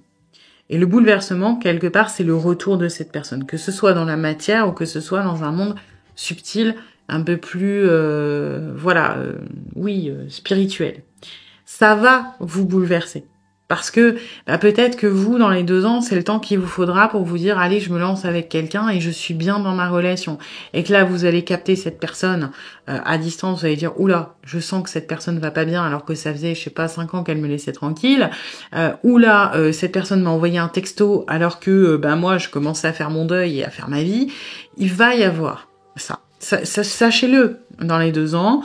Et le bouleversement, quelque part, c'est le retour de cette personne, que ce soit dans la matière ou que ce soit dans un monde subtil, un peu plus, spirituel. Ça va vous bouleverser. Parce que peut-être que vous, dans les 2 ans, c'est le temps qu'il vous faudra pour vous dire, allez, je me lance avec quelqu'un et je suis bien dans ma relation. Et que là, vous allez capter cette personne à distance, vous allez dire, oula, je sens que cette personne va pas bien alors que ça faisait, je sais pas, 5 ans qu'elle me laissait tranquille. Oula, cette personne m'a envoyé un texto alors que moi, je commençais à faire mon deuil et à faire ma vie. Il va y avoir ça. Sachez-le, dans les 2 ans,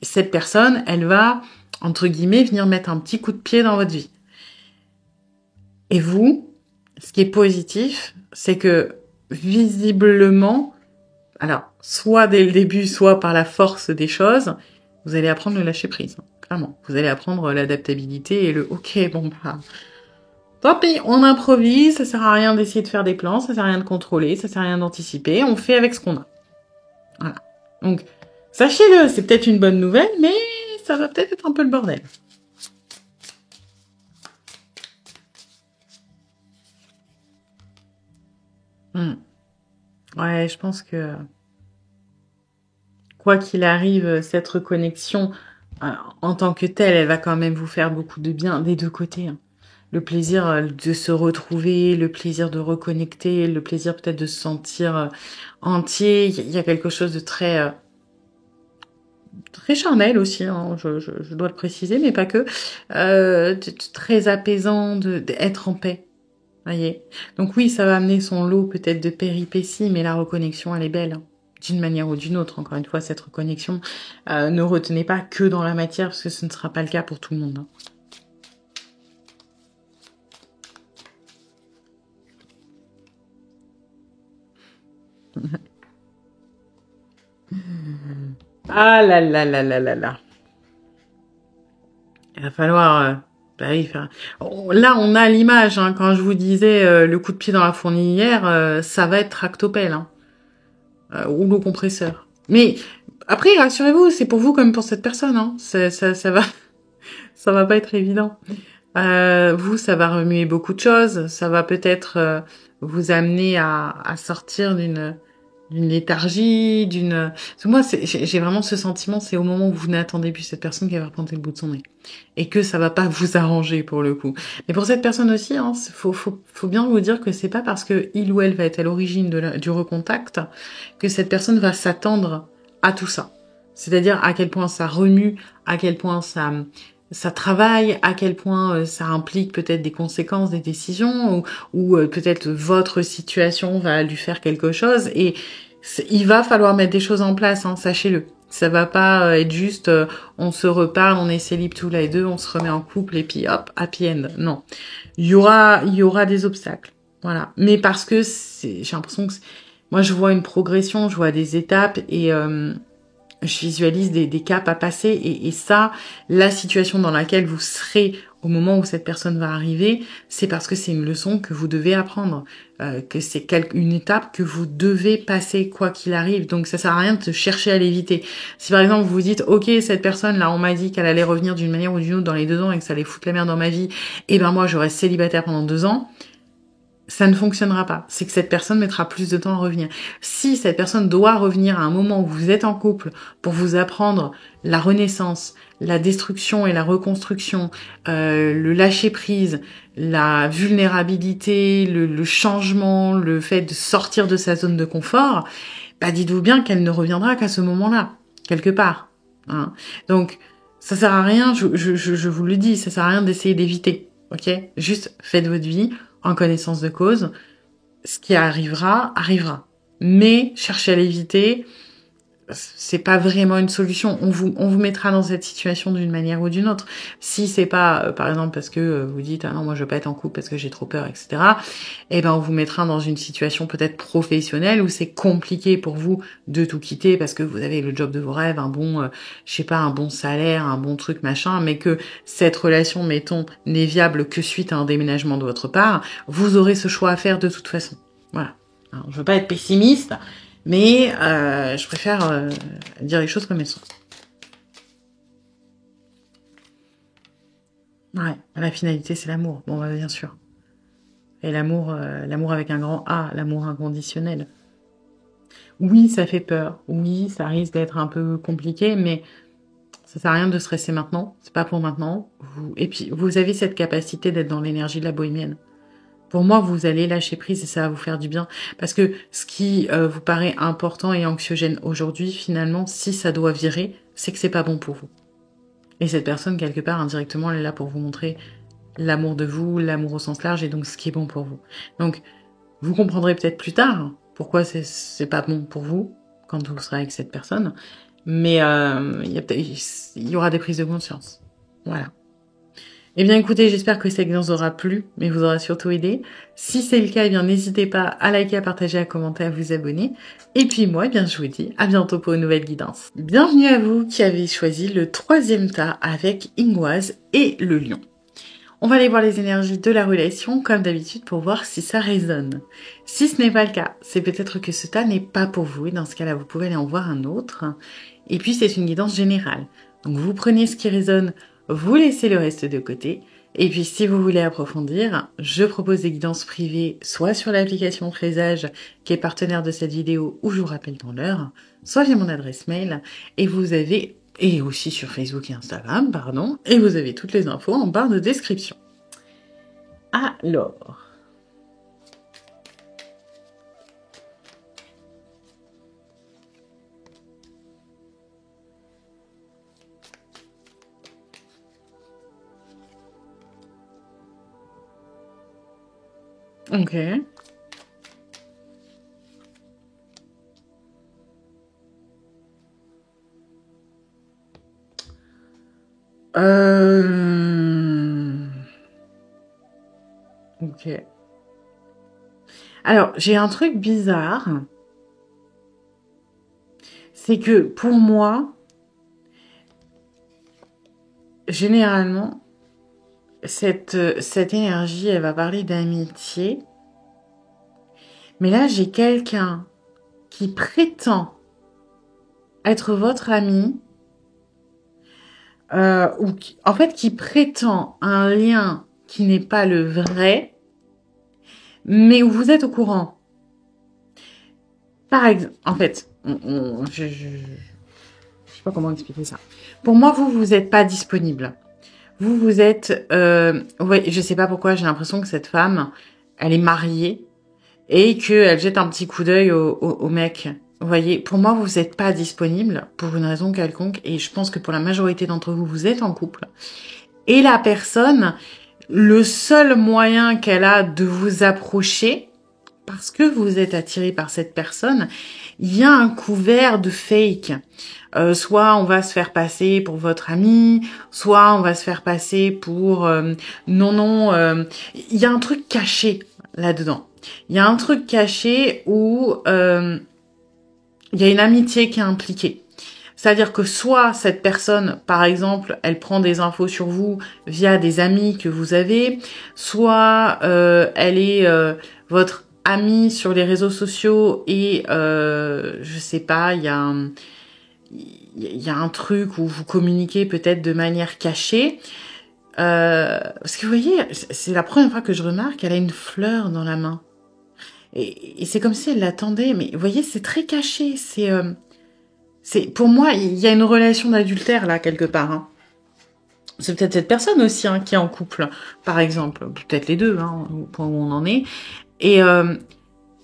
cette personne, elle va, entre guillemets, venir mettre un petit coup de pied dans votre vie. Et vous, ce qui est positif, c'est que visiblement, alors, soit dès le début, soit par la force des choses, vous allez apprendre le lâcher prise, clairement. Vous allez apprendre l'adaptabilité et le ok, tant pis, on improvise, ça sert à rien d'essayer de faire des plans, ça sert à rien de contrôler, ça sert à rien d'anticiper, on fait avec ce qu'on a. Voilà. Donc, sachez-le, c'est peut-être une bonne nouvelle, mais ça va peut-être être un peu le bordel. Ouais, je pense que quoi qu'il arrive, cette reconnexion, en tant que telle, elle va quand même vous faire beaucoup de bien des 2 côtés. Hein. Le plaisir de se retrouver, le plaisir de reconnecter, le plaisir peut-être de se sentir entier. Il y a quelque chose de très très charnel aussi, hein, je dois le préciser, mais pas que. Très apaisant, d'être en paix. Voyez. Donc oui, ça va amener son lot peut-être de péripéties, mais la reconnexion, elle est belle. Hein. D'une manière ou d'une autre, encore une fois, cette reconnexion. Ne retenez pas que dans la matière, parce que ce ne sera pas le cas pour tout le monde. Hein. Ah là là là là là là. Il va falloir... oui, faire... Là, on a l'image. Hein, quand je vous disais le coup de pied dans la fourmilière, ça va être tractopelle. Hein. Ou l'eau compresseur. Mais après, rassurez-vous, c'est pour vous comme pour cette personne. Hein. Ça va pas être évident. Vous, ça va remuer beaucoup de choses. Ça va peut-être vous amener à sortir d'une léthargie, d'une... Parce que moi, j'ai vraiment ce sentiment, c'est au moment où vous n'attendez plus cette personne qui va repointer le bout de son nez. Et que ça va pas vous arranger, pour le coup. Mais pour cette personne aussi, hein, faut bien vous dire que c'est pas parce que il ou elle va être à l'origine du recontact que cette personne va s'attendre à tout ça. C'est-à-dire à quel point ça remue, à quel point ça travaille, à quel point ça implique peut-être des conséquences, des décisions, ou peut-être votre situation va lui faire quelque chose, et il va falloir mettre des choses en place, hein, sachez-le. Ça va pas être juste on se reparle, on est célib tous les deux, on se remet en couple et puis hop, happy end. Non. Il y aura des obstacles. Voilà. Mais parce que j'ai l'impression que moi je vois une progression, je vois des étapes et je visualise des caps à passer et ça, la situation dans laquelle vous serez au moment où cette personne va arriver, c'est parce que c'est une leçon que vous devez apprendre, que c'est une étape que vous devez passer quoi qu'il arrive. Donc ça sert à rien de chercher à l'éviter. Si par exemple vous vous dites, ok, cette personne là, on m'a dit qu'elle allait revenir d'une manière ou d'une autre dans les 2 ans et que ça allait foutre la merde dans ma vie, et ben moi je reste célibataire pendant 2 ans. Ça ne fonctionnera pas. C'est que cette personne mettra plus de temps à revenir. Si cette personne doit revenir à un moment où vous êtes en couple pour vous apprendre la renaissance, la destruction et la reconstruction, le lâcher prise, la vulnérabilité, le changement, le fait de sortir de sa zone de confort, bah dites-vous bien qu'elle ne reviendra qu'à ce moment-là, quelque part. Hein. Donc, ça sert à rien, je vous le dis, ça sert à rien d'essayer d'éviter. Ok ? Juste faites votre vie en connaissance de cause. Ce qui arrivera, arrivera. Mais chercher à l'éviter, c'est pas vraiment une solution. On vous mettra dans cette situation d'une manière ou d'une autre. Si c'est pas, par exemple, parce que vous dites, ah non, moi je veux pas être en couple parce que j'ai trop peur, etc. Eh ben, on vous mettra dans une situation peut-être professionnelle où c'est compliqué pour vous de tout quitter parce que vous avez le job de vos rêves, un bon, je sais pas, un bon salaire, un bon truc, machin, mais que cette relation, mettons, n'est viable que suite à un déménagement de votre part, vous aurez ce choix à faire de toute façon. Voilà. Alors, je veux pas être pessimiste, mais je préfère dire les choses comme elles sont. Ouais, la finalité, c'est l'amour. Bon, bah, bien sûr. Et l'amour avec un grand A, l'amour inconditionnel. Oui, ça fait peur. Oui, ça risque d'être un peu compliqué, mais ça sert à rien de stresser maintenant. C'est pas pour maintenant. Et puis, vous avez cette capacité d'être dans l'énergie de la bohémienne. Pour moi, vous allez lâcher prise et ça va vous faire du bien. Parce que ce qui vous paraît important et anxiogène aujourd'hui, finalement, si ça doit virer, c'est que c'est pas bon pour vous. Et cette personne, quelque part, indirectement, elle est là pour vous montrer l'amour de vous, l'amour au sens large, et donc ce qui est bon pour vous. Donc, vous comprendrez peut-être plus tard pourquoi c'est pas bon pour vous, quand vous serez avec cette personne. Mais il y aura des prises de conscience. Voilà. Eh bien, écoutez, j'espère que cette guidance aura plu, mais vous aura surtout aidé. Si c'est le cas, eh bien, n'hésitez pas à liker, à partager, à commenter, à vous abonner. Et puis moi, eh bien, je vous dis à bientôt pour une nouvelle guidance. Bienvenue à vous qui avez choisi le 3e tas avec Ingoise et le lion. On va aller voir les énergies de la relation, comme d'habitude, pour voir si ça résonne. Si ce n'est pas le cas, c'est peut-être que ce tas n'est pas pour vous, et dans ce cas-là, vous pouvez aller en voir un autre. Et puis, c'est une guidance générale. Donc, vous prenez ce qui résonne, vous laissez le reste de côté. Et puis, si vous voulez approfondir, je propose des guidances privées, soit sur l'application Présage, qui est partenaire de cette vidéo, où je vous rappelle dans l'heure, soit via mon adresse mail, et aussi sur Facebook et Instagram, pardon, et vous avez toutes les infos en barre de description. Alors... Ok. Ok. Alors, j'ai un truc bizarre. C'est que, pour moi, généralement, cette énergie, elle va parler d'amitié. Mais là, j'ai quelqu'un qui prétend être votre ami, qui prétend un lien qui n'est pas le vrai, mais où vous êtes au courant. Par exemple, en fait, je sais pas comment expliquer ça. Pour moi, vous êtes pas disponible. Vous êtes, ouais, je sais pas pourquoi, j'ai l'impression que cette femme, elle est mariée et qu'elle jette un petit coup d'œil au mec. Vous voyez, pour moi, vous n'êtes pas disponible pour une raison quelconque et je pense que pour la majorité d'entre vous, vous êtes en couple. Et la personne, le seul moyen qu'elle a de vous approcher, parce que vous êtes attiré par cette personne, il y a un couvert de fake. Soit on va se faire passer pour votre ami, soit on va se faire passer pour non, il y a un truc caché là-dedans. Il y a un truc caché où il y a une amitié qui est impliquée. C'est-à-dire que soit cette personne, par exemple, elle prend des infos sur vous via des amis que vous avez, soit elle est votre amie sur les réseaux sociaux et je sais pas, il y a un truc où vous communiquez peut-être de manière cachée. Parce que vous voyez, c'est la première fois que je remarque qu'elle a une fleur dans la main. Et c'est comme si elle l'attendait, mais vous voyez, c'est très caché. Pour moi, il y a une relation d'adultère là quelque part. Hein. C'est peut-être cette personne aussi hein, qui est en couple, par exemple, peut-être les deux, hein, au point où on en est. Et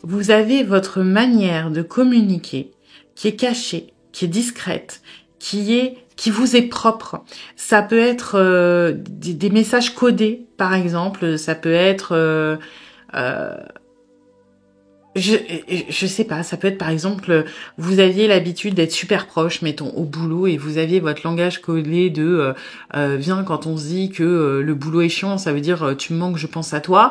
vous avez votre manière de communiquer qui est cachée, qui est discrète, qui vous est propre. Ça peut être des messages codés, par exemple. Ça peut être je sais pas, ça peut être par exemple, vous aviez l'habitude d'être super proche, mettons, au boulot, et vous aviez votre langage codé de viens quand on se dit que le boulot est chiant, ça veut dire tu me manques, je pense à toi.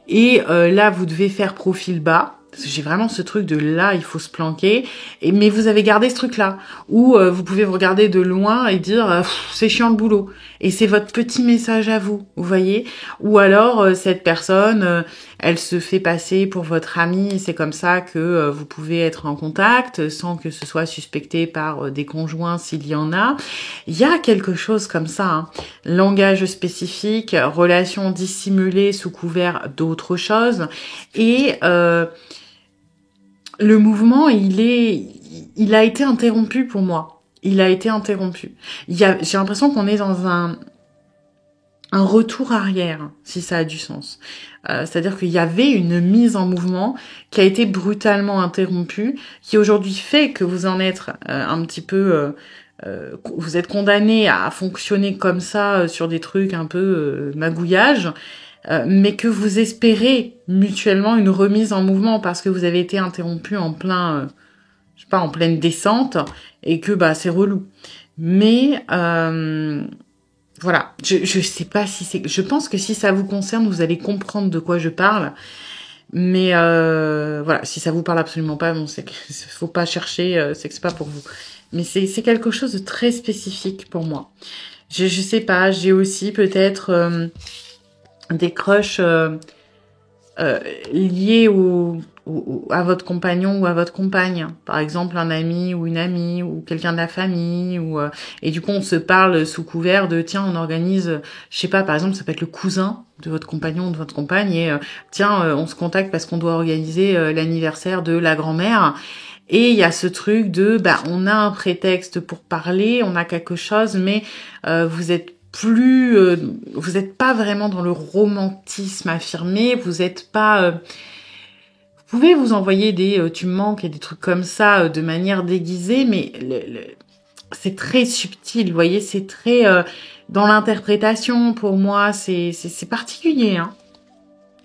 Et là, vous devez faire profil bas. Parce que j'ai vraiment ce truc de là, il faut se planquer. Mais vous avez gardé ce truc-là, où vous pouvez vous regarder de loin et dire c'est chiant le boulot. Et c'est votre petit message à vous, vous voyez. Ou alors cette personne, elle se fait passer pour votre amie. Et c'est comme ça que vous pouvez être en contact, sans que ce soit suspecté par des conjoints s'il y en a. Il y a quelque chose comme ça. Hein. Langage spécifique, relation dissimulée sous couvert d'autre chose. Et le mouvement, il a été interrompu pour moi. Il a été interrompu. J'ai l'impression qu'on est dans un retour arrière, si ça a du sens. C'est-à-dire qu'il y avait une mise en mouvement qui a été brutalement interrompue, qui aujourd'hui fait que vous en êtes un petit peu... vous êtes condamné à fonctionner comme ça sur des trucs un peu magouillage, mais que vous espérez mutuellement une remise en mouvement parce que vous avez été interrompu en plein, je sais pas, en pleine descente et que bah c'est relou. Mais voilà, je sais pas si c'est, je pense que si ça vous concerne, vous allez comprendre de quoi je parle. Mais voilà, si ça vous parle absolument pas, bon, c'est qu'il faut pas chercher, c'est que c'est pas pour vous. Mais c'est quelque chose de très spécifique pour moi. Je sais pas, j'ai aussi peut-être des crushs liés à votre compagnon ou à votre compagne. Par exemple, un ami ou une amie ou quelqu'un de la famille. Et du coup, on se parle sous couvert de, tiens, on organise, je sais pas, par exemple, ça peut être le cousin de votre compagnon ou de votre compagne. Et tiens, on se contacte parce qu'on doit organiser l'anniversaire de la grand-mère. Et il y a ce truc de, bah, on a un prétexte pour parler, on a quelque chose, mais vous êtes vous n'êtes pas vraiment dans le romantisme affirmé, vous êtes pas, vous pouvez vous envoyer des tu me manques et des trucs comme ça de manière déguisée, mais c'est très subtil, vous voyez, c'est très dans l'interprétation pour moi, c'est particulier, hein.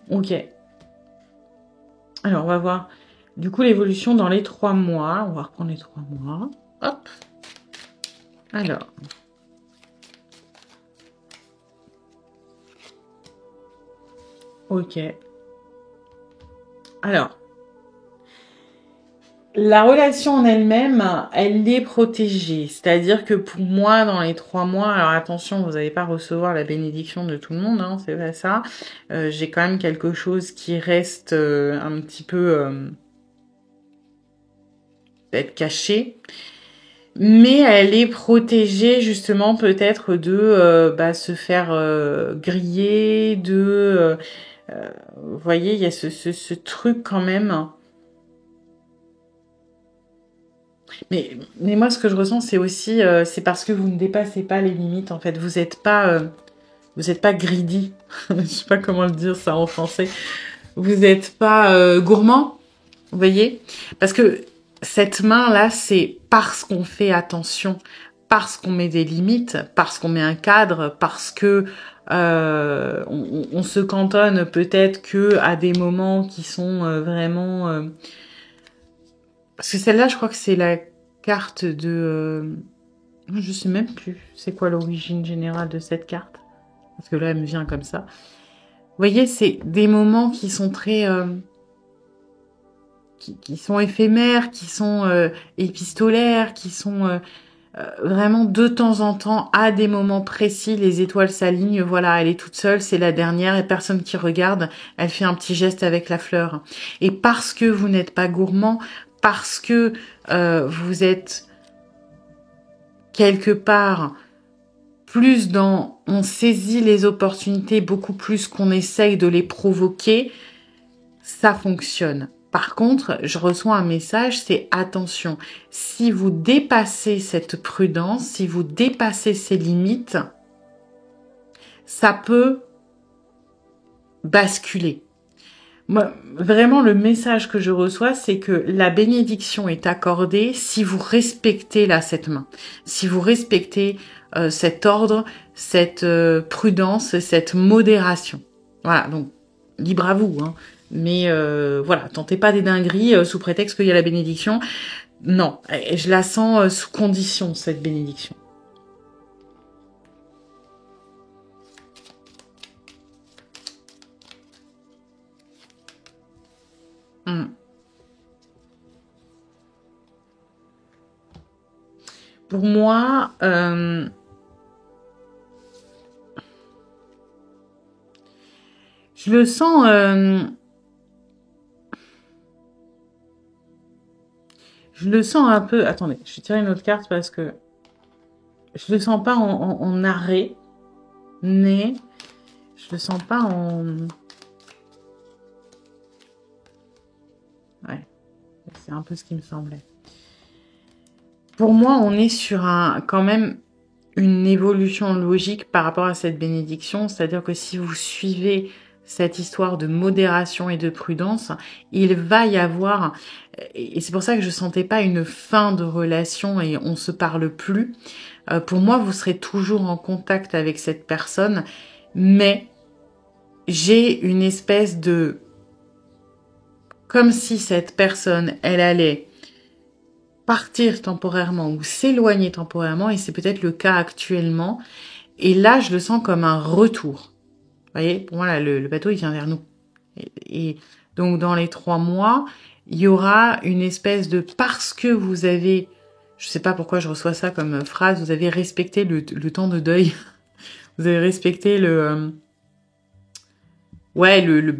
Ok. Alors on va voir. Du coup l'évolution dans les 3 mois, on va reprendre les 3 mois. Hop. Alors. Ok. Alors, la relation en elle-même, elle est protégée. C'est-à-dire que pour moi, dans les 3 mois, alors attention, vous n'allez pas recevoir la bénédiction de tout le monde, hein, c'est pas ça. J'ai quand même quelque chose qui reste un petit peu peut-être caché. Mais elle est protégée justement peut-être de se faire griller, vous voyez, il y a ce truc quand même Mais moi, ce que je ressens, c'est aussi, c'est parce que vous ne dépassez pas les limites, en fait. Vous êtes pas greedy. Je sais pas comment le dire ça en français. Vous n'êtes pas gourmand, vous voyez? Parce que cette main-là, c'est parce qu'on fait attention, parce qu'on met des limites, parce qu'on met un cadre, parce que on se cantonne peut-être que à des moments qui sont vraiment... Parce que celle-là, je crois que c'est la carte de... je sais même plus c'est quoi l'origine générale de cette carte. Parce que là, elle me vient comme ça. Vous voyez, c'est des moments qui sont très... qui sont éphémères, qui sont épistolaires, qui sont vraiment de temps en temps, à des moments précis, les étoiles s'alignent, voilà, elle est toute seule, c'est la dernière, et personne qui regarde, elle fait un petit geste avec la fleur. Et parce que vous n'êtes pas gourmand, parce que vous êtes quelque part plus dans on saisit les opportunités beaucoup plus qu'on essaye de les provoquer, ça fonctionne. Par contre, je reçois un message, c'est attention, si vous dépassez cette prudence, si vous dépassez ces limites, ça peut basculer. Moi, vraiment, le message que je reçois, c'est que la bénédiction est accordée si vous respectez là cette main, si vous respectez cet ordre, cette prudence, cette modération. Voilà, donc libre à vous, hein. Mais voilà, tentez pas des dingueries sous prétexte qu'il y a la bénédiction. Non, je la sens sous condition, cette bénédiction. Pour moi, je le sens... je le sens un peu... Attendez, je vais tirer une autre carte parce que je le sens pas en arrêt, mais je le sens pas en... Ouais, c'est un peu ce qui me semblait. Pour moi, on est sur quand même une évolution logique par rapport à cette bénédiction, c'est-à-dire que si vous suivez cette histoire de modération et de prudence, il va y avoir, et c'est pour ça que je sentais pas une fin de relation et on se parle plus. Pour moi, vous serez toujours en contact avec cette personne, mais j'ai une espèce de, comme si cette personne, elle allait partir temporairement ou s'éloigner temporairement, et c'est peut-être le cas actuellement. Et là, je le sens comme un retour. Vous voyez, pour moi, là, le bateau, il vient vers nous. Et donc, dans les 3 mois, il y aura une espèce de... Parce que vous avez... Je sais pas pourquoi je reçois ça comme phrase. Vous avez respecté le temps de deuil. Vous avez respecté le... Ouais, le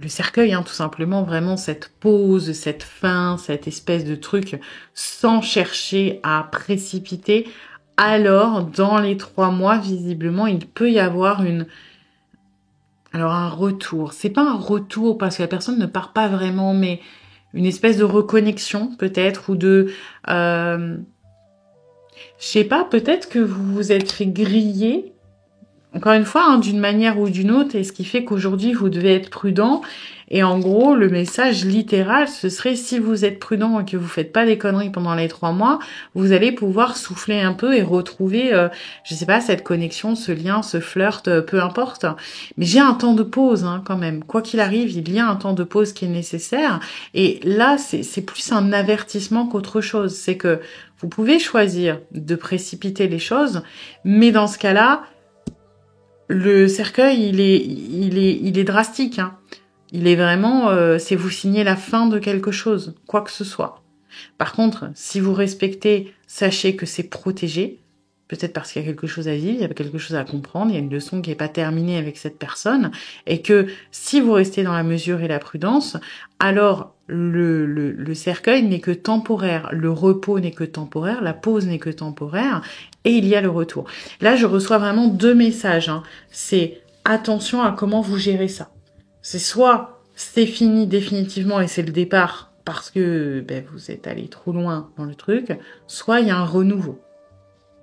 cercueil, hein, tout simplement, vraiment cette pause, cette fin, cette espèce de truc, sans chercher à précipiter. Alors, dans les 3 mois, visiblement, il peut y avoir alors un retour. C'est pas un retour parce que la personne ne part pas vraiment, mais une espèce de reconnexion, peut-être, ou de... je sais pas, peut-être que vous vous êtes fait griller. Encore une fois, hein, d'une manière ou d'une autre, et ce qui fait qu'aujourd'hui, vous devez être prudent. Et en gros, le message littéral, ce serait si vous êtes prudent et que vous faites pas des conneries pendant les 3 mois, vous allez pouvoir souffler un peu et retrouver, je sais pas, cette connexion, ce lien, ce flirt, peu importe. Mais j'ai un temps de pause, hein, quand même. Quoi qu'il arrive, il y a un temps de pause qui est nécessaire. Et là, c'est plus un avertissement qu'autre chose. C'est que vous pouvez choisir de précipiter les choses, mais dans ce cas-là, le cercueil, il est drastique, hein. Il est vraiment, c'est vous signer la fin de quelque chose, quoi que ce soit. Par contre, si vous respectez, sachez que c'est protégé. Peut-être parce qu'il y a quelque chose à vivre, il y a quelque chose à comprendre, il y a une leçon qui n'est pas terminée avec cette personne, et que si vous restez dans la mesure et la prudence, alors le cercueil n'est que temporaire, le repos n'est que temporaire, la pause n'est que temporaire, et il y a le retour. Là, je reçois vraiment 2 messages, hein. C'est attention à comment vous gérez ça. C'est soit c'est fini définitivement et c'est le départ parce que ben, vous êtes allé trop loin dans le truc, soit il y a un renouveau.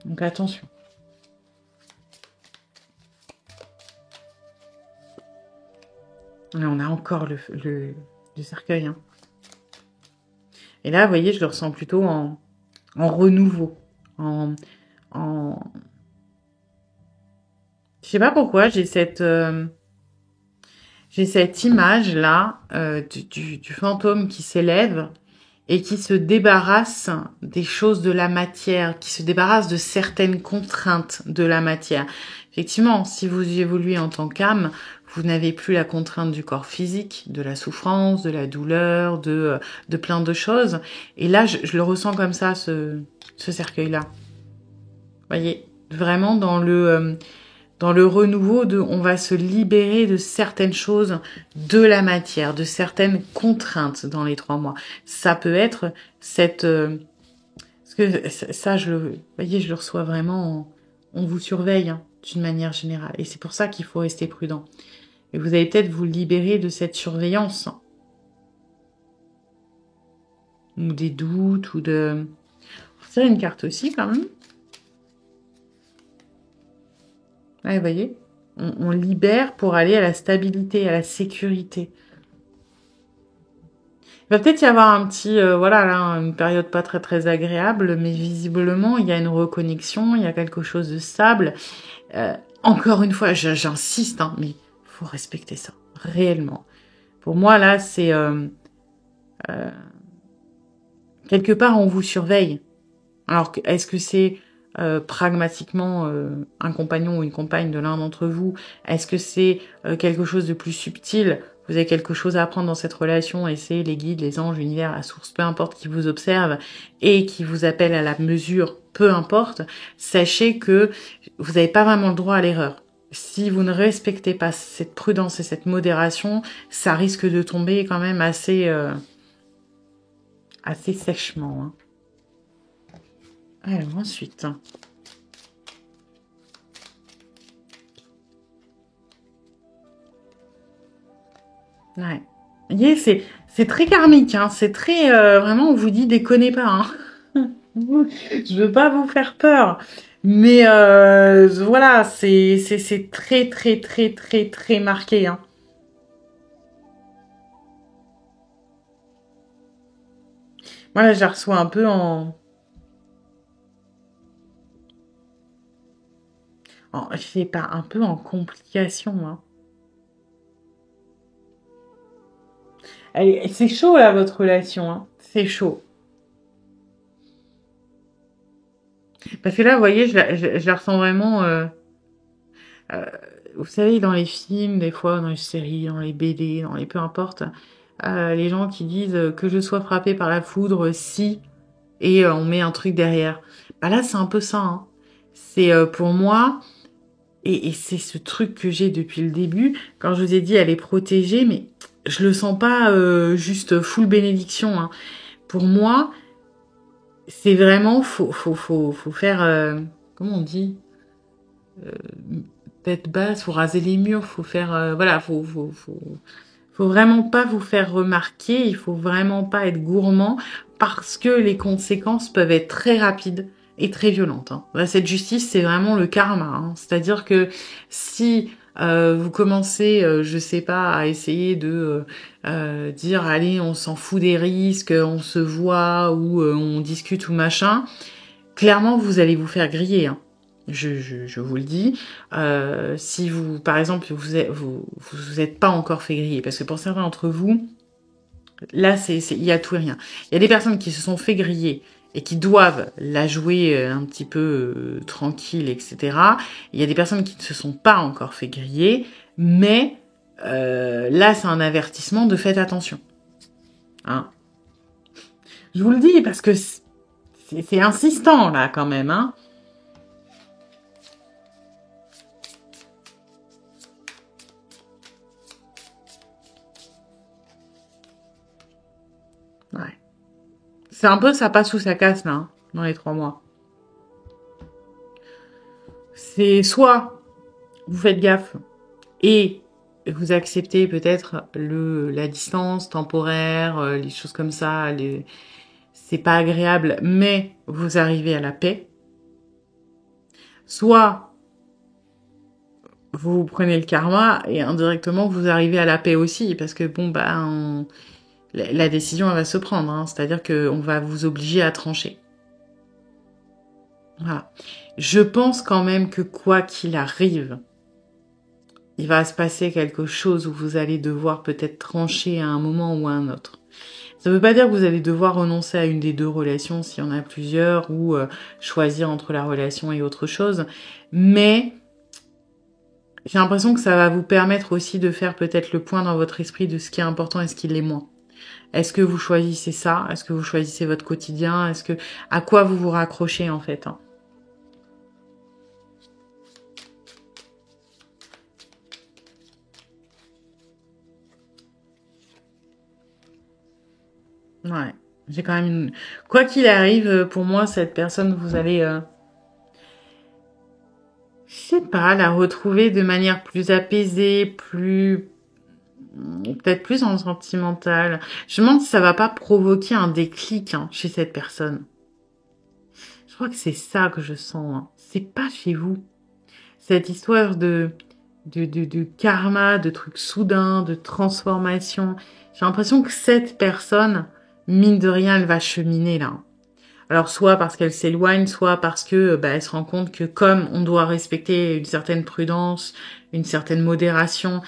Donc attention. Et on a encore le cercueil. Hein. Et là, vous voyez, je le ressens plutôt en renouveau. Je sais pas pourquoi, j'ai cette image-là du fantôme qui s'élève et qui se débarrasse des choses de la matière, qui se débarrasse de certaines contraintes de la matière. Effectivement, si vous évoluez en tant qu'âme, vous n'avez plus la contrainte du corps physique, de la souffrance, de la douleur, de plein de choses. Et là, je le ressens comme ça, ce cercueil-là. Vous voyez, vraiment dans le renouveau on va se libérer de certaines choses de la matière, de certaines contraintes dans les 3 mois. Ça peut être parce que ça, vous voyez, je le reçois vraiment, on vous surveille hein, d'une manière générale. Et c'est pour ça qu'il faut rester prudent. Et vous allez peut-être vous libérer de cette surveillance. Ou des doutes, ou de... On va une carte aussi, quand même. Ouais, vous voyez, on libère pour aller à la stabilité, à la sécurité. Il va peut-être y avoir un petit, voilà, là, une période pas très très agréable, mais visiblement, il y a une reconnexion, il y a quelque chose de stable. Encore une fois, j'insiste, hein, mais faut respecter ça, réellement. Pour moi, là, c'est... quelque part, on vous surveille. Alors, est-ce que c'est pragmatiquement un compagnon ou une compagne de l'un d'entre vous? Est-ce que c'est quelque chose de plus subtil? Vous avez quelque chose à apprendre dans cette relation et c'est les guides, les anges, l'univers, la source, peu importe, qui vous observe et qui vous appelle à la mesure, peu importe. Sachez que vous n'avez pas vraiment le droit à l'erreur. Si vous ne respectez pas cette prudence et cette modération, ça risque de tomber quand même assez sèchement. Hein. Alors ensuite... Ouais. Vous voyez, c'est très karmique, hein. C'est très... vraiment, on vous dit, déconnez pas. Hein. Je veux pas vous faire peur. Mais voilà, c'est très, très, très, très, très marqué. Hein. Moi, là, je la reçois un peu je sais pas, un peu en complication. Hein. C'est chaud, là, votre relation. Hein. C'est chaud. Parce que là, vous voyez, je la ressens vraiment... vous savez, dans les films, des fois, dans les séries, dans les BD, dans les peu importe, les gens qui disent que je sois frappée par la foudre si... Et on met un truc derrière. Bah là, c'est un peu ça. Hein. C'est pour moi... Et c'est ce truc que j'ai depuis le début. Quand je vous ai dit, elle est protégée, mais je le sens pas juste full bénédiction. Hein. Pour moi, c'est vraiment... Faut faire... comment on dit tête basse, faut raser les murs, faut faire... voilà, faut vraiment pas vous faire remarquer, il faut vraiment pas être gourmand parce que les conséquences peuvent être très rapides et très violentes. Hein. Là, cette justice, c'est vraiment le karma. Hein. C'est-à-dire que si vous commencez, je sais pas, à essayer de dire allez, on s'en fout des risques, on se voit ou on discute ou machin, clairement, vous allez vous faire griller. Hein. Je vous le dis, si vous, par exemple, vous êtes pas encore fait griller, parce que pour certains d'entre vous, là, il y a tout et rien. Il y a des personnes qui se sont fait griller et qui doivent la jouer un petit peu tranquille, etc. Il y a des personnes qui ne se sont pas encore fait griller, mais là, c'est un avertissement de faites attention. Hein. Je vous le dis parce que c'est insistant, là, quand même, hein. Ouais. C'est un peu ça passe ou ça casse, là, hein, dans les 3 mois. C'est soit vous faites gaffe et vous acceptez peut-être la distance temporaire, les choses comme ça, c'est pas agréable, mais vous arrivez à la paix. Soit vous prenez le karma et indirectement vous arrivez à la paix aussi, parce que bon, la décision elle va se prendre, hein, c'est-à-dire qu'on va vous obliger à trancher. Voilà. Je pense quand même que quoi qu'il arrive, il va se passer quelque chose où vous allez devoir peut-être trancher à un moment ou à un autre. Ça ne veut pas dire que vous allez devoir renoncer à une des deux relations s'il y en a plusieurs ou choisir entre la relation et autre chose, mais j'ai l'impression que ça va vous permettre aussi de faire peut-être le point dans votre esprit de ce qui est important et ce qui l'est moins. Est-ce que vous choisissez ça? Est-ce que vous choisissez votre quotidien? À quoi vous vous raccrochez en fait, hein? Ouais, j'ai quand même Quoi qu'il arrive, pour moi, cette personne, vous allez, je sais pas, la retrouver de manière plus apaisée, peut-être plus en sentimental. Je me demande si ça va pas provoquer un déclic, hein, chez cette personne. Je crois que c'est ça que je sens, hein. C'est pas chez vous. Cette histoire de karma, de trucs soudains, de transformation. J'ai l'impression que cette personne, mine de rien, elle va cheminer là. Alors soit parce qu'elle s'éloigne, soit parce que elle se rend compte que comme on doit respecter une certaine prudence, une certaine modération,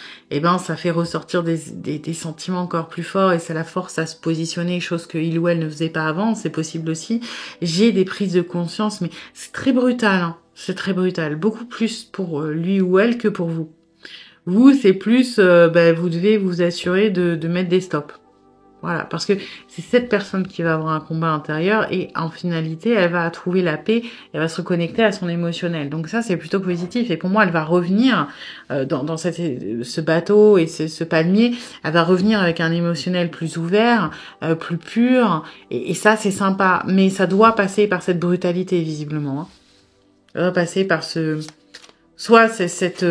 ça fait ressortir des sentiments encore plus forts et ça la force à se positionner, chose que il ou elle ne faisait pas avant, c'est possible aussi. J'ai des prises de conscience, mais c'est très brutal, hein. C'est très brutal, beaucoup plus pour lui ou elle que pour vous. Vous, c'est plus, vous devez vous assurer de mettre des stops. Voilà, parce que c'est cette personne qui va avoir un combat intérieur et en finalité, elle va trouver la paix, elle va se reconnecter à son émotionnel. Donc ça, c'est plutôt positif. Et pour moi, elle va revenir dans ce bateau et ce palmier, elle va revenir avec un émotionnel plus ouvert, plus pur. Et ça, c'est sympa. Mais ça doit passer par cette brutalité, visiblement, hein. Ça doit passer par soit c'est cette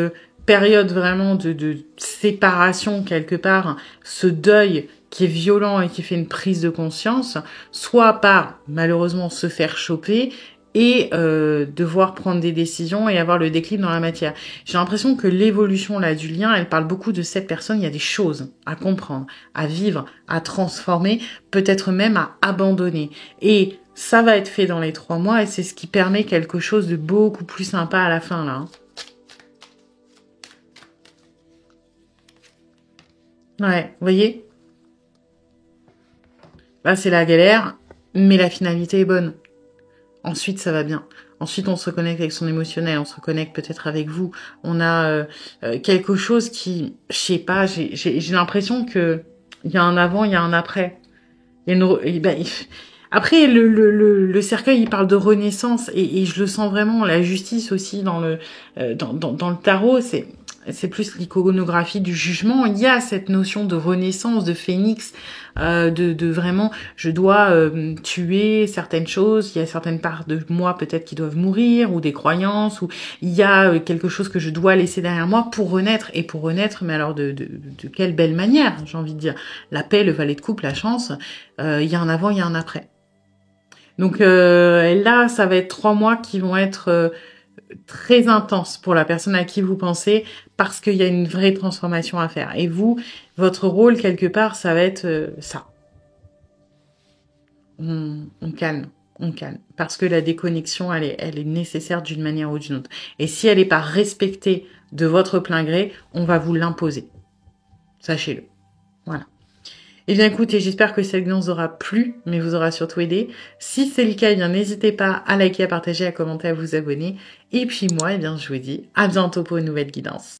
période vraiment de séparation quelque part, ce deuil qui est violent et qui fait une prise de conscience, soit par malheureusement se faire choper et devoir prendre des décisions et avoir le déclic dans la matière. J'ai l'impression que l'évolution là du lien, elle parle beaucoup de cette personne. Il y a des choses à comprendre, à vivre, à transformer, peut-être même à abandonner. Et ça va être fait dans les 3 mois et c'est ce qui permet quelque chose de beaucoup plus sympa à la fin là, hein. Ouais, vous voyez? Là, c'est la galère, mais la finalité est bonne. Ensuite, ça va bien. Ensuite, on se reconnecte avec son émotionnel, on se reconnecte peut-être avec vous. On a quelque chose qui, je sais pas, j'ai l'impression que il y a un avant, il y a un après. Il y a après, le cercueil, il parle de renaissance et je le sens vraiment. La justice aussi dans le tarot, c'est plus l'iconographie du jugement. Il y a cette notion de renaissance, de phénix, de vraiment, je dois tuer certaines choses. Il y a certaines parts de moi peut-être qui doivent mourir ou des croyances ou il y a quelque chose que je dois laisser derrière moi pour renaître et pour renaître. Mais alors de quelle belle manière, j'ai envie de dire. La paix, le valet de coupe, la chance. Il y a un avant, il y a un après. Donc là, ça va être 3 mois qui vont être très intenses pour la personne à qui vous pensez parce qu'il y a une vraie transformation à faire. Et vous, votre rôle quelque part, ça va être ça. On calme, on calme. Parce que la déconnexion, elle est nécessaire d'une manière ou d'une autre. Et si elle n'est pas respectée de votre plein gré, on va vous l'imposer. Sachez-le. Voilà. Eh bien, écoutez, j'espère que cette guidance vous aura plu, mais vous aura surtout aidé. Si c'est le cas, eh bien, n'hésitez pas à liker, à partager, à commenter, à vous abonner. Et puis moi, eh bien, je vous dis à bientôt pour une nouvelle guidance.